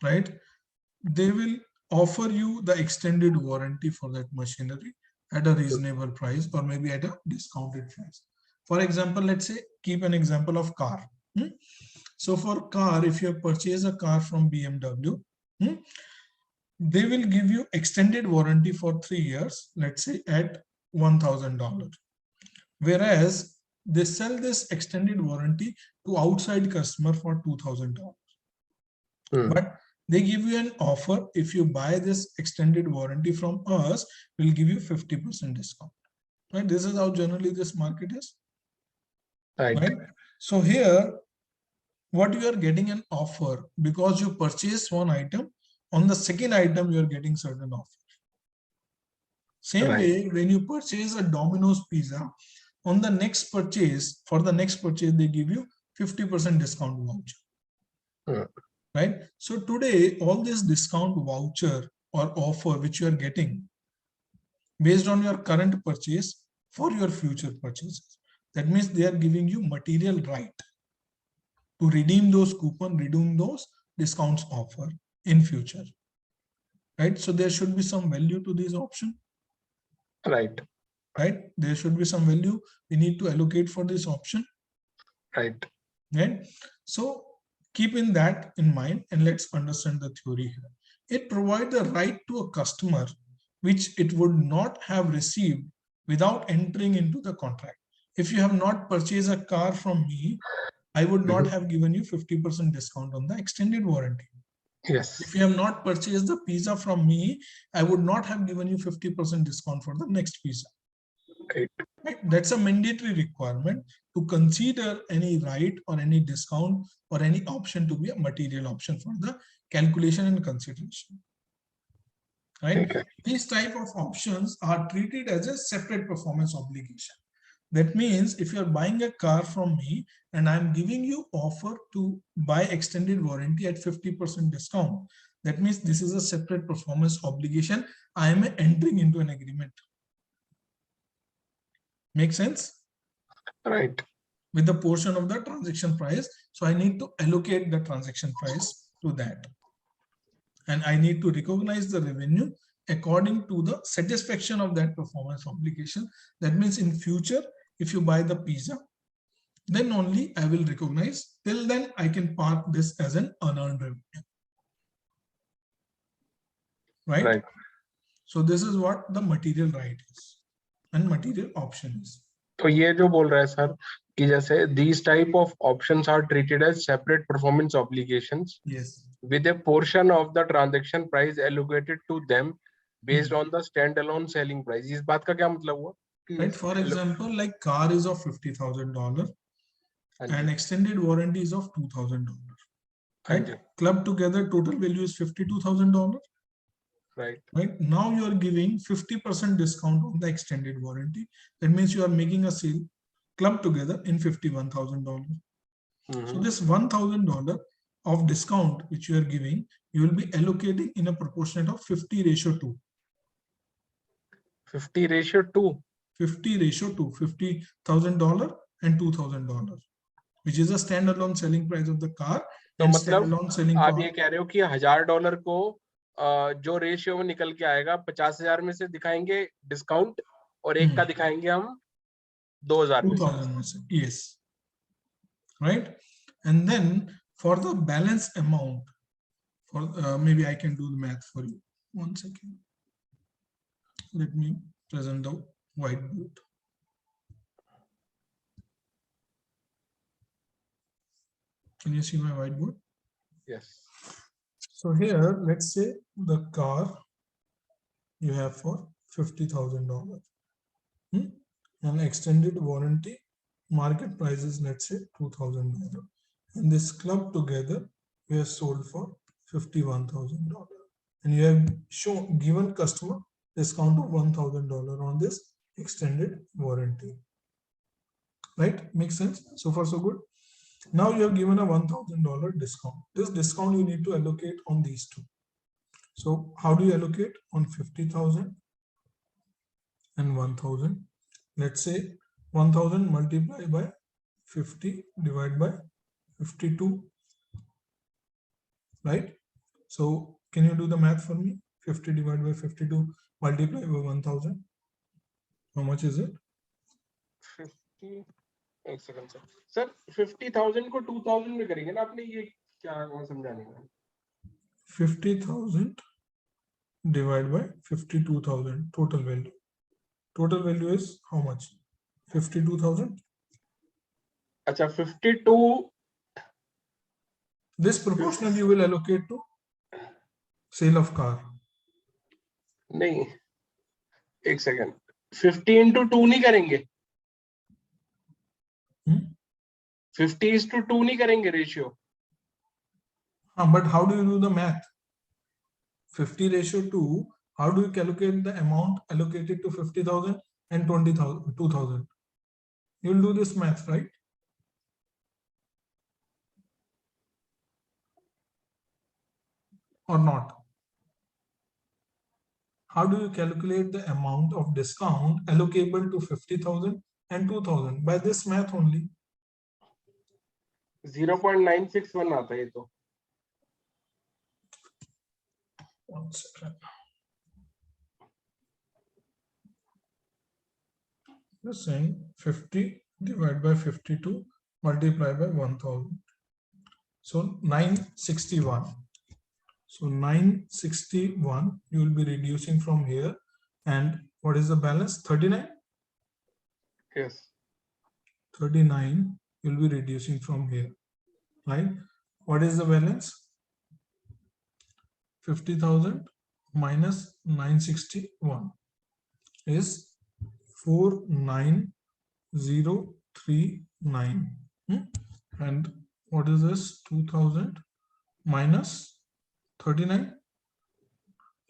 right, they will offer you the extended warranty for that machinery at a reasonable price or maybe at a discounted price. For example, let's say, keep an example of car. So for car, if you purchase a car from BMW, they will give you extended warranty for 3 years, let's say at $1,000. Whereas they sell this extended warranty to outside customer for $2,000. But they give you an offer. If you buy this extended warranty from us, we'll give you 50% discount. Right? This is how generally this market is. Right? So here, what you are getting an offer because you purchase one item, on the second item you are getting certain offer. Same way, when you purchase a Domino's pizza, on the next purchase, for the next purchase, they give you 50% discount voucher. Right? So today, all this discount voucher or offer which you are getting based on your current purchase for your future purchases. That means they are giving you material right to redeem those coupon, redeem those discounts offer in future. Right? So there should be some value to this option. Right? There should be some value we need to allocate for this option. Right? So keeping that in mind, and let's understand the theory here. It provides the right to a customer which it would not have received without entering into the contract. If you have not purchased a car from me, I would not have given you 50% discount on the extended warranty. Yes. If you have not purchased the pizza from me, I would not have given you 50% discount for the next pizza. Right. Right? That's a mandatory requirement to consider any right or any discount or any option to be a material option for the calculation and consideration. Right? Okay. These type of options are treated as a separate performance obligation. That means if you're buying a car from me and I'm giving you offer to buy extended warranty at 50% discount, that means this is a separate performance obligation. I am entering into an agreement. Make sense? Right. With the portion of the transaction price. So I need to allocate the transaction price to that. And I need to recognize the revenue according to the satisfaction of that performance obligation. That means in future, if you buy the pizza, then only I will recognize. Till then, I can park this as an unearned revenue. Right? So this is what the material right is and material option is. तो ये जो बोल रहा है sir कि जैसे these type of options are treated as separate performance obligations. Yes. With a portion of the transaction price allocated to them based on the standalone selling price. इस बात का क्या मतलब हुआ? Right. For example, like car is of $50,000 and extended warranty is of $2,000. Right. Club together total value is $52,000. Right. Right. Now you are giving 50% discount on the extended warranty. That means you are making a sale club together in $51,000. So this $1,000 of discount which you are giving, you will be allocating in a proportionate of 50:2. 50:2. 50:2. $50,000 and $2,000, which is a standalone selling price of the car. तो मतलब आप ये कह रहे हो कि $1,000 को जो रेशियो में निकल के आएगा 50,000 में से दिखाएंगे डिस्काउंट और एक का दिखाएंगे हम 2,000 में से. Yes. Right. And then for the balance amount, for maybe I can do the math for you. 1 second. Let me present the whiteboard. Can you see my whiteboard? Yes. So here, let's say the car you have for $50,000 and extended warranty market price is, let's say, $2,000, and this club together we have sold for $51,000, and you have given customer discount of $1,000 on this extended warranty. Right? Makes sense? So far so good. Now you have given a $1,000 discount. This discount you need to allocate on these two. So how do you allocate on 50,000 and 1,000? Let's say 1,000 multiplied by 50 divided by 52. Right? So can you do the math for me? 50 divided by 52 multiplied by 1,000. How much is it? 50. एक second sir 50,000 को 2,000 में करेंगे ना आपने ये क्या समझाने का 50,000 divided by 52,000 total value is how much 52,000. अच्छा 52. This proportional you will allocate to sale of car. नहीं एक सेकंड 50 into 2 नहीं करेंगे 50:2 नहीं करेंगे ratio. But how do you do the math? 50:2. How do you calculate the amount allocated to 50,000 and 2,000? You will do this math, right? Or not? How do you calculate the amount of discount allocable to 50,000 and 2,000? By this math only. 0.961 आता है ये तो. 1 second. You're saying 50 divided by 52 multiplied by 1,000. So 961. So 961 you will be reducing from here, and what is the balance? 39. Yes. 39 you'll be reducing from here, right? What is the balance? 50,000 minus 961 is 49039. And what is this? 2000 minus 39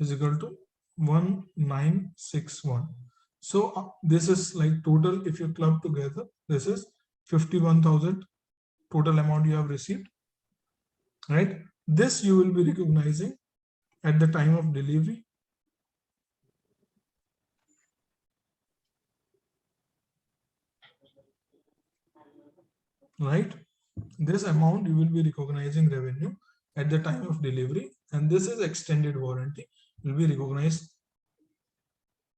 is equal to 1961. So this is like total, if you club together, this is 51,000 total amount you have received, right? This you will be recognizing at the time of delivery. Right? This amount you will be recognizing revenue at the time of delivery, and this is extended warranty, will be recognized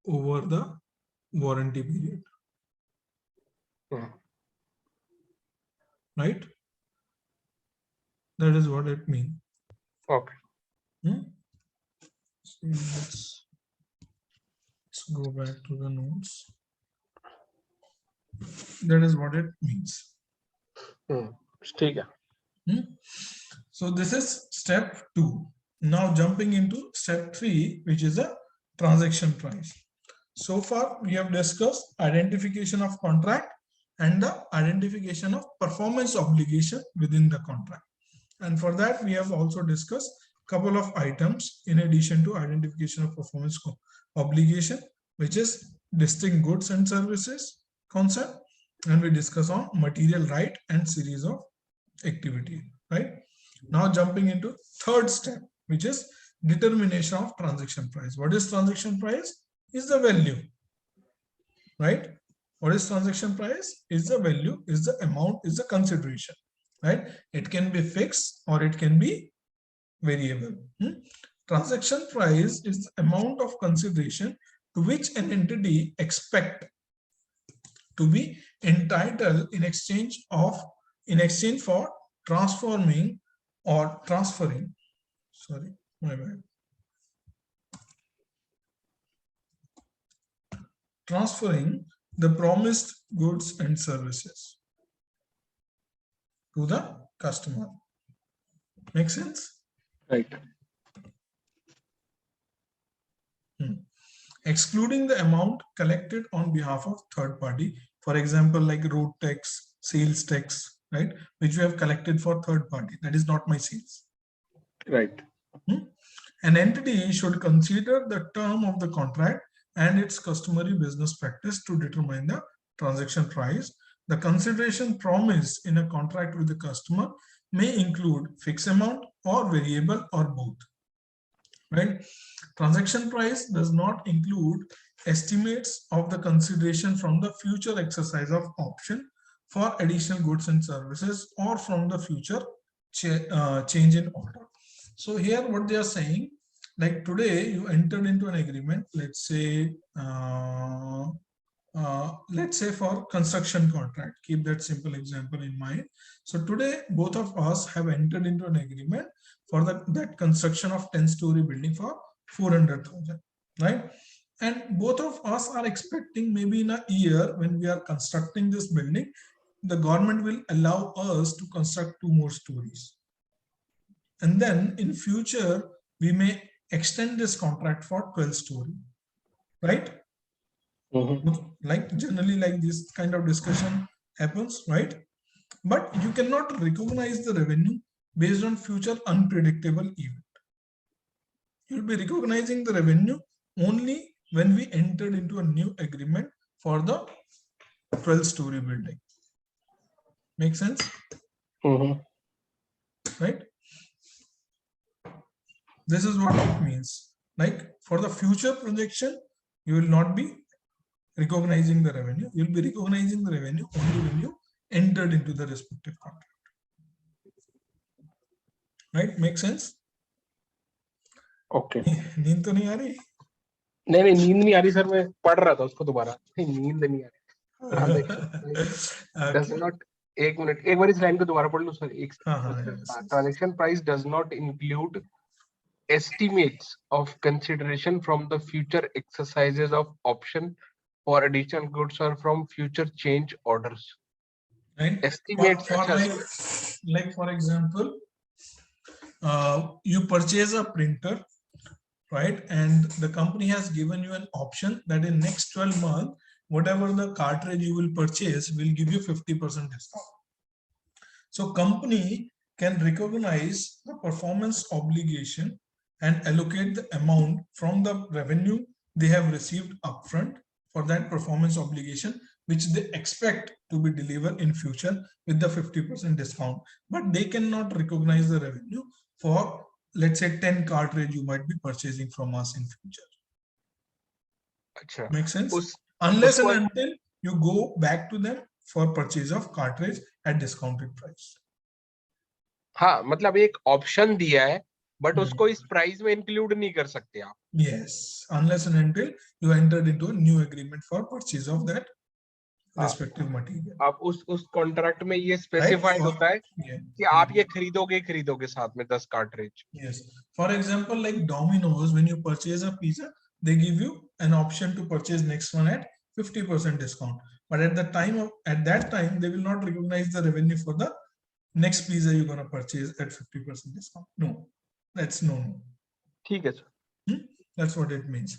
over the warranty period. Right? That is what it means. Okay. So let's go back to the notes. That is what it means. So this is step 2. Now jumping into step 3, which is a transaction price. So far we have discussed identification of contract and the identification of performance obligation within the contract. And for that we have also discussed a couple of items in addition to identification of performance obligation, which is distinct goods and services concept, and we discuss on material right and series of activity. Right? Now jumping into third step, which is determination of transaction price. What is transaction price? Is the value. Right? What is transaction price? Is the value, is the amount, is the consideration. Right? It can be fixed or it can be variable. Transaction price is the amount of consideration to which an entity expect to be entitled in exchange for transforming or transferring. Sorry, my bad. Transferring the promised goods and services to the customer. Make sense? Right. Excluding the amount collected on behalf of third party, for example, like road tax, sales tax, right, which we have collected for third party. That is not my sales. Right. An entity should consider the term of the contract and its customary business practice to determine the transaction price. The consideration promised in a contract with the customer may include fixed amount or variable or both. Right? Transaction price does not include estimates of the consideration from the future exercise of option for additional goods and services or from the future change in order. So here what they are saying, like today you entered into an agreement, let's say for construction contract, keep that simple example in mind. So today both of us have entered into an agreement for that construction of 10-story building for 400,000, right? And both of us are expecting maybe in a year when we are constructing this building, the government will allow us to construct 2 more stories. And then in future, we may extend this contract for 12 story, right? Like generally like this kind of discussion happens, right? But you cannot recognize the revenue based on future unpredictable event. You'll be recognizing the revenue only when we entered into a new agreement for the 12-story building. Make sense? Right? This is what it means. Like for the future projection, you will not be recognizing the revenue. You'll be recognizing the revenue only when you entered into the respective contract. Right? Make sense? Okay. नींद तो नहीं आ रही? नहीं नींद नहीं आ रही sir, मैं पढ़ रहा था उसको दोबारा, नींद नहीं आ रही. Does not, एक मिनट, एक बार इस लाइन को दोबारा पढ़ लो सर. एक transaction price does not include estimates of consideration from the future exercises of option for additional goods or from future change orders. right? Estimate. For like for example, you purchase a printer, right? And the company has given you an option that in next 12 months, whatever the cartridge you will purchase will give you 50% discount. So company can recognize the performance obligation and allocate the amount from the revenue they have received upfront for that performance obligation, which they expect to be delivered in future with the 50% discount. But they cannot recognize the revenue for, let's say, 10 cartridge you might be purchasing from us in future. अच्छा, Make sense? Unless and उसको until you go back to them for purchase of cartridge at discounted price. हाँ, मतलब एक option दिया है, but उसको इस price में इंक्लूड नहीं कर सकते आप. Yes, unless and until you entered into a new agreement for purchase of that respective material. अब उस कॉन्ट्रैक्ट में ये स्पेसिफाइड होता है कि आप ये खरीदोगे साथ में 10 cartridge. Yes. For example, like Domino's, when you purchase a pizza, they give you an option to purchase next one at 50% discount. But at that time, they will not recognize the revenue for the next pizza you're gonna purchase at 50% discount. No, that's no. ठीक है sir. That's what it means.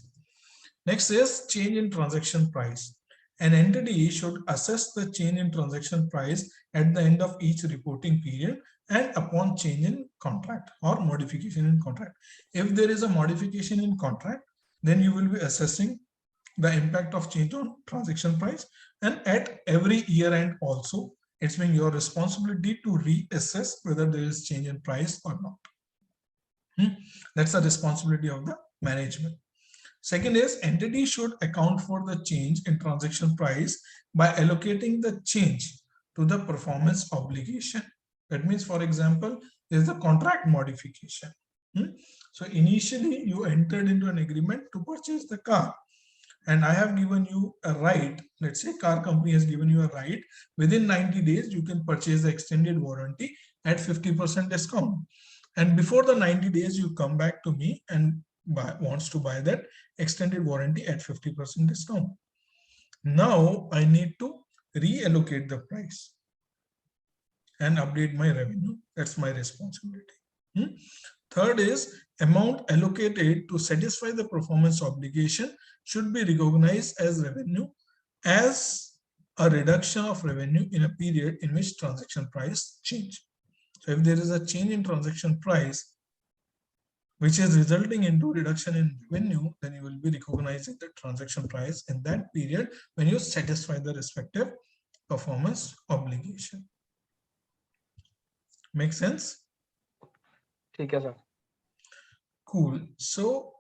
Next is change in transaction price. An entity should assess the change in transaction price at the end of each reporting period and upon change in contract or modification in contract. If there is a modification in contract, then you will be assessing the impact of change on transaction price, and at every year end also, it's been your responsibility to reassess whether there is change in price or not. That's the responsibility of the management. Second is entity should account for the change in transaction price by allocating the change to the performance obligation. That means, for example, there is a contract modification. So initially you entered into an agreement to purchase the car, and I have given you a right. Let's say car company has given you a right, within 90 days you can purchase the extended warranty at 50% discount. And before the 90 days you come back to me and wants to buy that extended warranty at 50% discount. Now I need to reallocate the price and update my revenue. That's my responsibility. Third is amount allocated to satisfy the performance obligation should be recognized as revenue as a reduction of revenue in a period in which transaction price change. So if there is a change in transaction price which is resulting into reduction in revenue, then you will be recognizing the transaction price in that period when you satisfy the respective performance obligation. Make sense? Okay, sir. Cool. So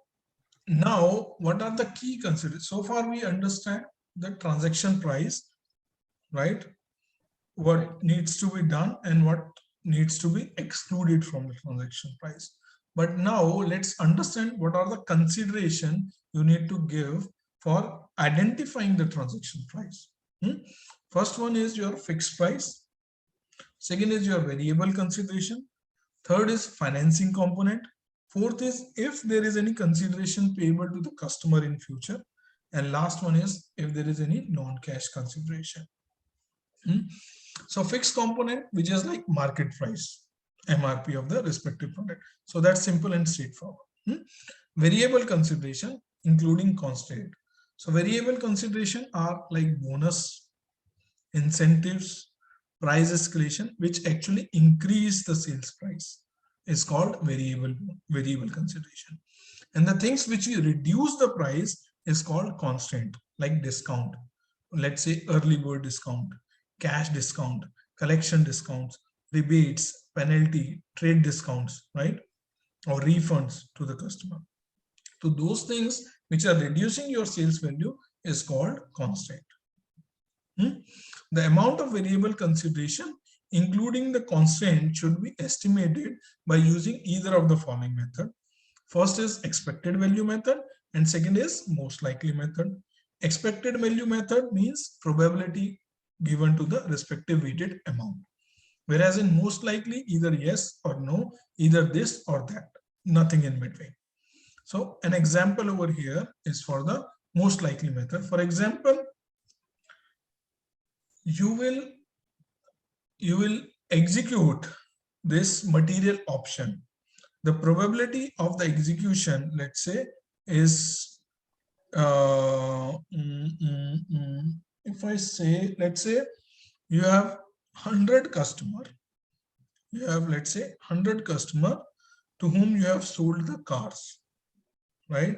now what are the key considerations? So far we understand the transaction price, right? What needs to be done and what needs to be excluded from the transaction price. But now let's understand what are the consideration you need to give for identifying the transaction price. First one is your fixed price. Second is your variable consideration. Third is financing component. Fourth is if there is any consideration payable to the customer in future. And last one is if there is any non-cash consideration. So fixed component, which is like market price, MRP of the respective product. So that's simple and straightforward. Variable consideration, including constant. So variable consideration are like bonus, incentives, price escalation, which actually increase the sales price, is called variable consideration. And the things which we reduce the price is called constant, like discount. Let's say early bird discount, cash discount, collection discounts, rebates, penalty, trade discounts, right? Or refunds to the customer. So those things which are reducing your sales value is called constant. The amount of variable consideration, including the constant, should be estimated by using either of the following method. First is expected value method, and second is most likely method. Expected value method means probability given to the respective weighted amount. Whereas in most likely, either yes or no, either this or that, nothing in between. So an example over here is for the most likely method. For example, you will you will execute this material option. The probability of the execution, let's say, is if I say, let's say you have 100 customer, you have, let's say, 100 customer to whom you have sold the cars, right?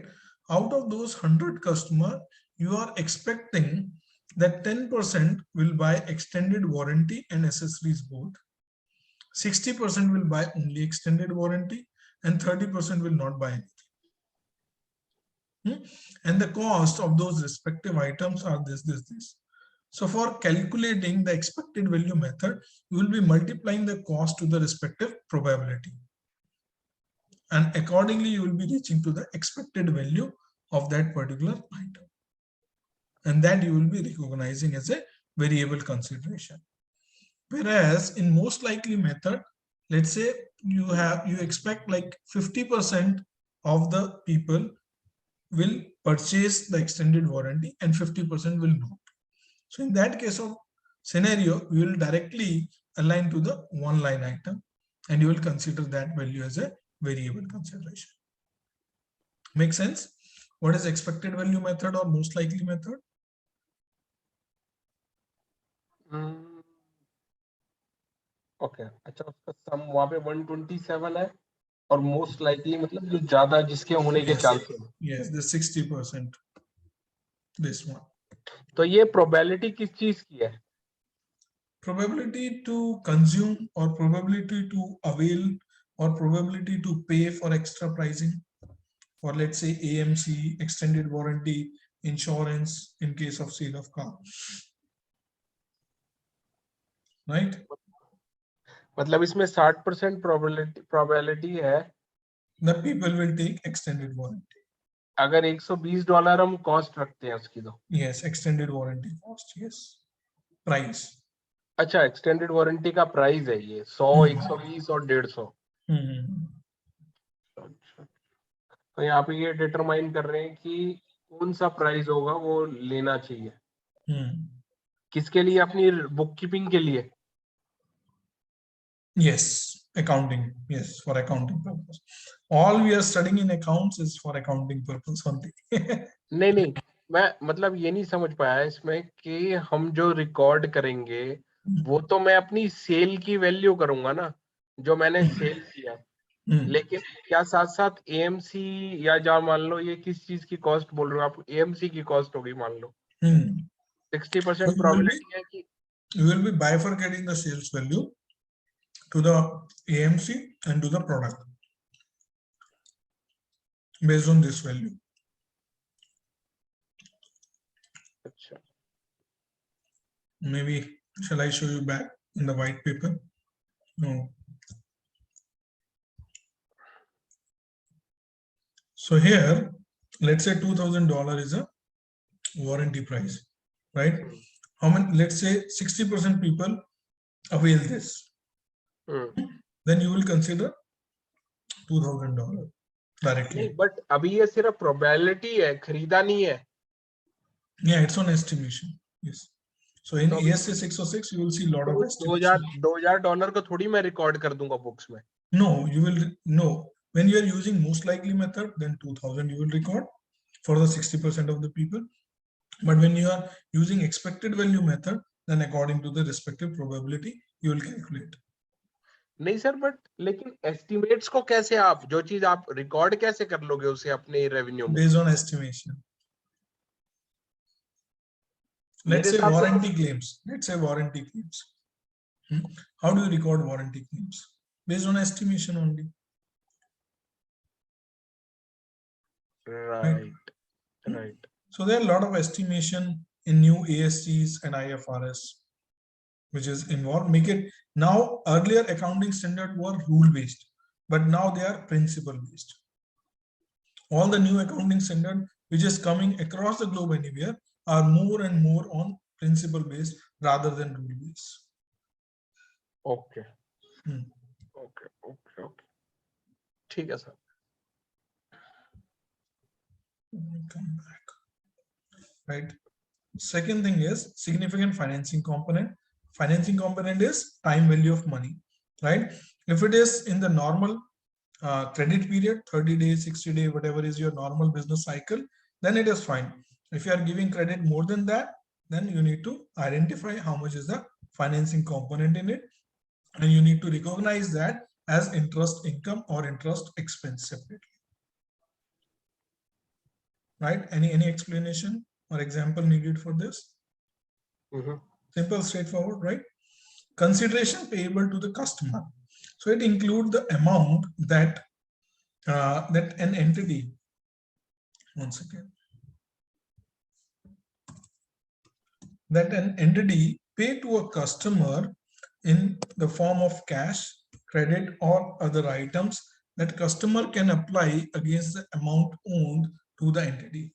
Out of those 100 customer, you are expecting that 10% will buy extended warranty and accessories both, 60% will buy only extended warranty, and 30% will not buy anything. And the cost of those respective items are this. So for calculating the expected value method, you will be multiplying the cost to the respective probability. And accordingly, you will be reaching to the expected value of that particular item. And that you will be recognizing as a variable consideration. Whereas in most likely method, let's say you expect like 50% of the people will purchase the extended warranty and 50% will not. So in that case of scenario, you will directly align to the one line item and you will consider that value as a variable consideration. Make sense? What is expected value method or most likely method? Okay अच्छा, उसका सम वहां पे 127 है और most likely मतलब जो ज्यादा जिसके होने के चांसेस हैं। Yes, the 60%. This one. तो ये प्रोबेबिलिटी किस चीज की है? Probability to consume or probability to avail or probability to pay for extra pricing for, let's say, AMC, extended warranty, insurance in case of sale of car. Right? मतलब इसमें 60% probability है that people will take extended warranty. अगर $120 हम cost रखते हैं उसकी तो। Yes, extended warranty cost. Yes, price. अच्छा, एक्सटेंडेड वारंटी का प्राइस है ये 100, 120 और 150। अच्छा, तो यहाँ पे ये डिटरमाइन कर रहे हैं कि कौन सा प्राइस होगा वो लेना चाहिए। किसके लिए? अपनी बुक कीपिंग के लिए। Yes, accounting. Yes, for accounting purpose. All we are studying in accounts is for accounting purpose only. नहीं, मैं मतलब ये नहीं समझ पाया इसमें कि हम जो रिकॉर्ड करेंगे वो तो मैं अपनी सेल की वैल्यू करूंगा ना, जो मैंने सेल किया। लेकिन क्या साथ साथ एएमसी या जहाँ मान लो ये किस चीज की कॉस्ट बोल रहे हो आप? एएमसी की कॉस्ट होगी मान लो। 60% प्रोबेबिलिटी है कि you will be bifurcating the sales value to the AMC and to the product based on this value. अच्छा, Maybe shall I show you back in the white paper? No. So here, let's say $2,000 is a warranty price, right? How many? Let's say 60% people avail this. Then you will consider $2,000 directly. But अभी ये सिर्फ probability है, खरीदा नहीं है। Yeah, it's on estimation. Yes. So in ASA 606, you will see a lot of estimation. $2,000 को थोड़ी मैं रिकॉर्ड कर दूंगा बुक्स में। No, you will no. When you are using most likely method, then 2,000 you will record for the 60% of the people. But when you are using expected value method, then according to the respective probability, you will calculate. नहीं sir, but लेकिन estimates को कैसे आप, जो चीज आप record कैसे कर लोगे उसे अपने रेवेन्यू में? Based on estimation. Let's say warranty claims. Let's say warranty claims. How do you record warranty claims? Based on estimation only. Right. So there are a lot of estimation in new ASCs and IFRS, which is involved. Make it now. Earlier accounting standard were rule based, but now they are principle based. All the new accounting standard which is coming across the globe anywhere are more and more on principle based rather than rule based. Okay. ठीक है sir. Come back. Right. Second thing is significant financing component. financing component is time value of money, right? If it is in the normal credit period, 30 days, 60 days, whatever is your normal business cycle, then it is fine. If you are giving credit more than that, then you need to identify how much is the financing component in it, and you need to recognize that as interest income or interest expense separately. Right? Any explanation or example needed for this? Simple, straightforward, right? Consideration payable to the customer. So it includes the amount that that an entity. One second. That an entity pay to a customer in the form of cash, credit, or other items that customer can apply against the amount owed to the entity.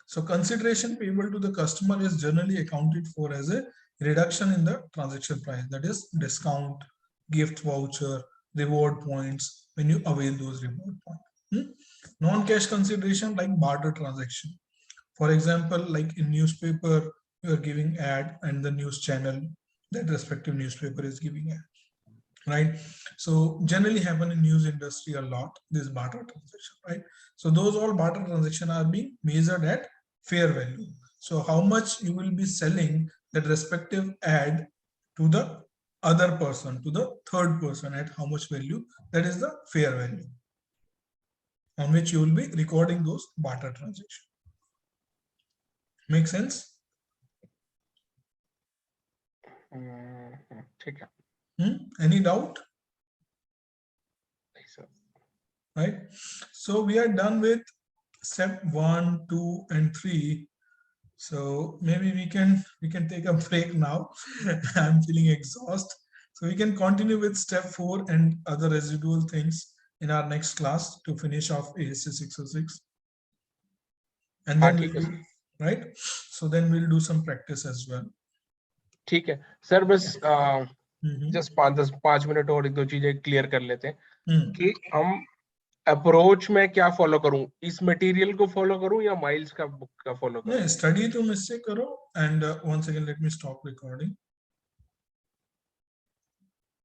So consideration payable to the customer is generally accounted for as a reduction in the transaction price, that is discount, gift voucher, reward points when you avail those reward points. Non-cash consideration like barter transaction. For example, like in newspaper, you are giving ad and the news channel, that respective newspaper is giving ad, right? So generally happen in news industry a lot, this barter transaction, right? So those all barter transactions are being measured at fair value. So how much you will be selling that respective ad to the other person, to the third person, at how much value, that is the fair value on which you will be recording those barter transactions. Make sense? Any doubt? Right? So we are done with step 1, 2, and 3. So maybe we can take a break now. I'm feeling exhausted. So we can continue with step 4 and other residual things in our next class to finish off ASC 606. And then we'll, right? So then we'll do some practice as well. ठीक है sir, बस just 5 minute और एक दो चीजें clear कर लेते हैं कि हम अप्रोच में क्या फॉलो करूं, इस मटेरियल को फॉलो करूं या माइल्स का बुक का फॉलो करूं? स्टडी तुम इससे करो. And once again let me stop recording.